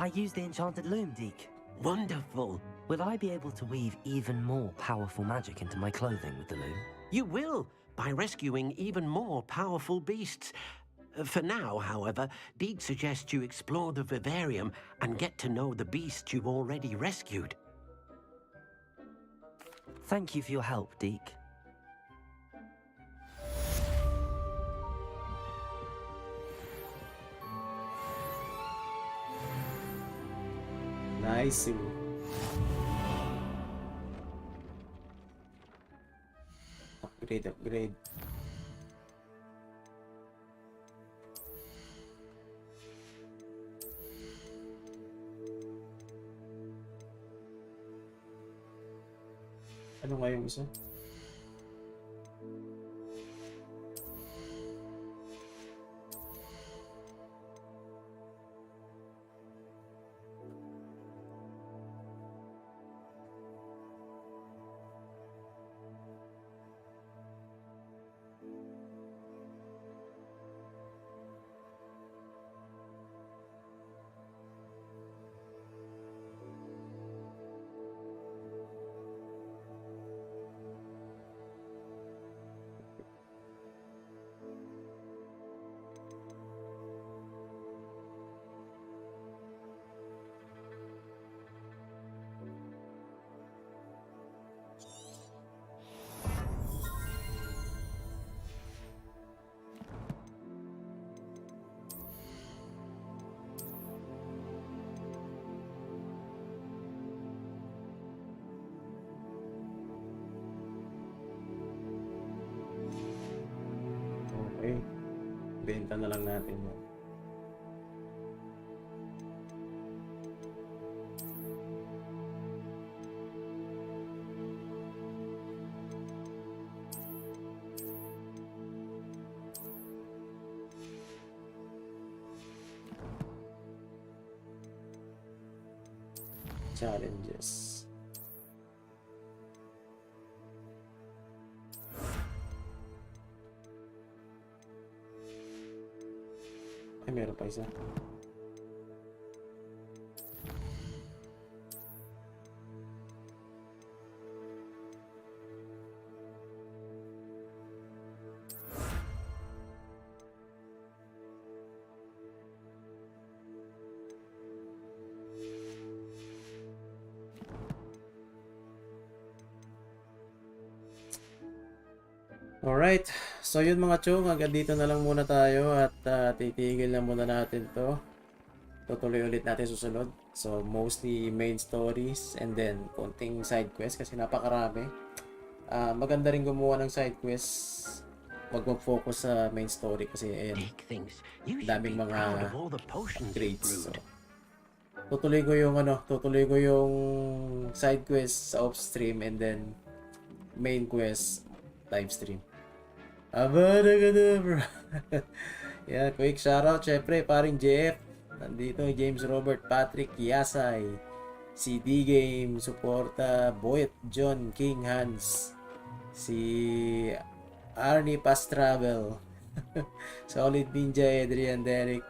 I used the enchanted loom, Deke. Wonderful. Will I be able to weave even more powerful magic into my clothing with the loom? You will, by rescuing even more powerful beasts. For now, however, Deke suggests you explore the vivarium and get to know the beasts you've already rescued. Thank you for your help, Deke. Nice. Upgrade. Ano nga yung isa? Okay. Benta na lang natin yan. Challenges. Ay, meron pa isa. Alright, so yun mga chong, hanggang dito na lang muna tayo at titigil na muna natin to. Tutuloy ulit natin susunod. So mostly main stories and then konting side quest kasi napakarami. Maganda rin gumawa ng side quest. Wag mag-focus sa main story kasi ayan, daming mga upgrades. So, tutuloy ko yung side quest sa off stream and then main quest live stream. Abadagada, bro. Yeah, quick shoutout syempre paring JF. Nandito James Robert Patrick Yasay, CD Game Suporta, Boyet John King Hans, si Arnie Pass Travel, Solid Ninja Adrian Derek,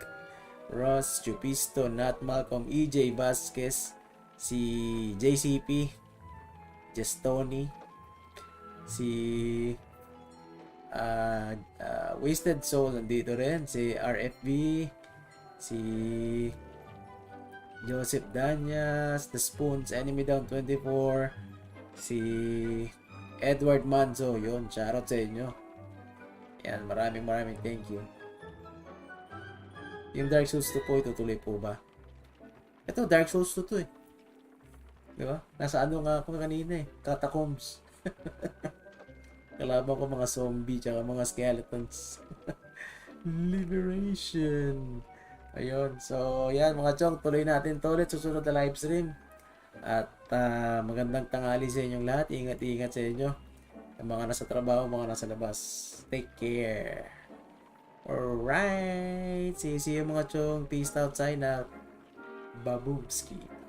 Ross Chupisto, Nat Malcolm, EJ Vasquez, si JCP, Jestoni, si Wasted Soul nandito rin, si RFB, si Joseph Danyas, The Spoons, Enemy Down 24, si Edward Manzo, yun, shoutout sa inyo. Yan, maraming thank you. Yung Dark Souls 2 po, itutuloy po ba? Ito, Dark Souls 2 to eh. Diba? Nasa ano nga ako kanina eh, Catacombs. Kalaban ko mga zombie tsaka mga skeletons. Liberation. Ayun. So, yan mga chong. Tuloy natin to ulit. Susunod na live stream. At magandang tanghali sa inyong lahat. Ingat-ingat sa inyo. Yung mga nasa trabaho, mga nasa labas. Take care. Alright. See you mga chong. Peace out. Sign out. Baboomski.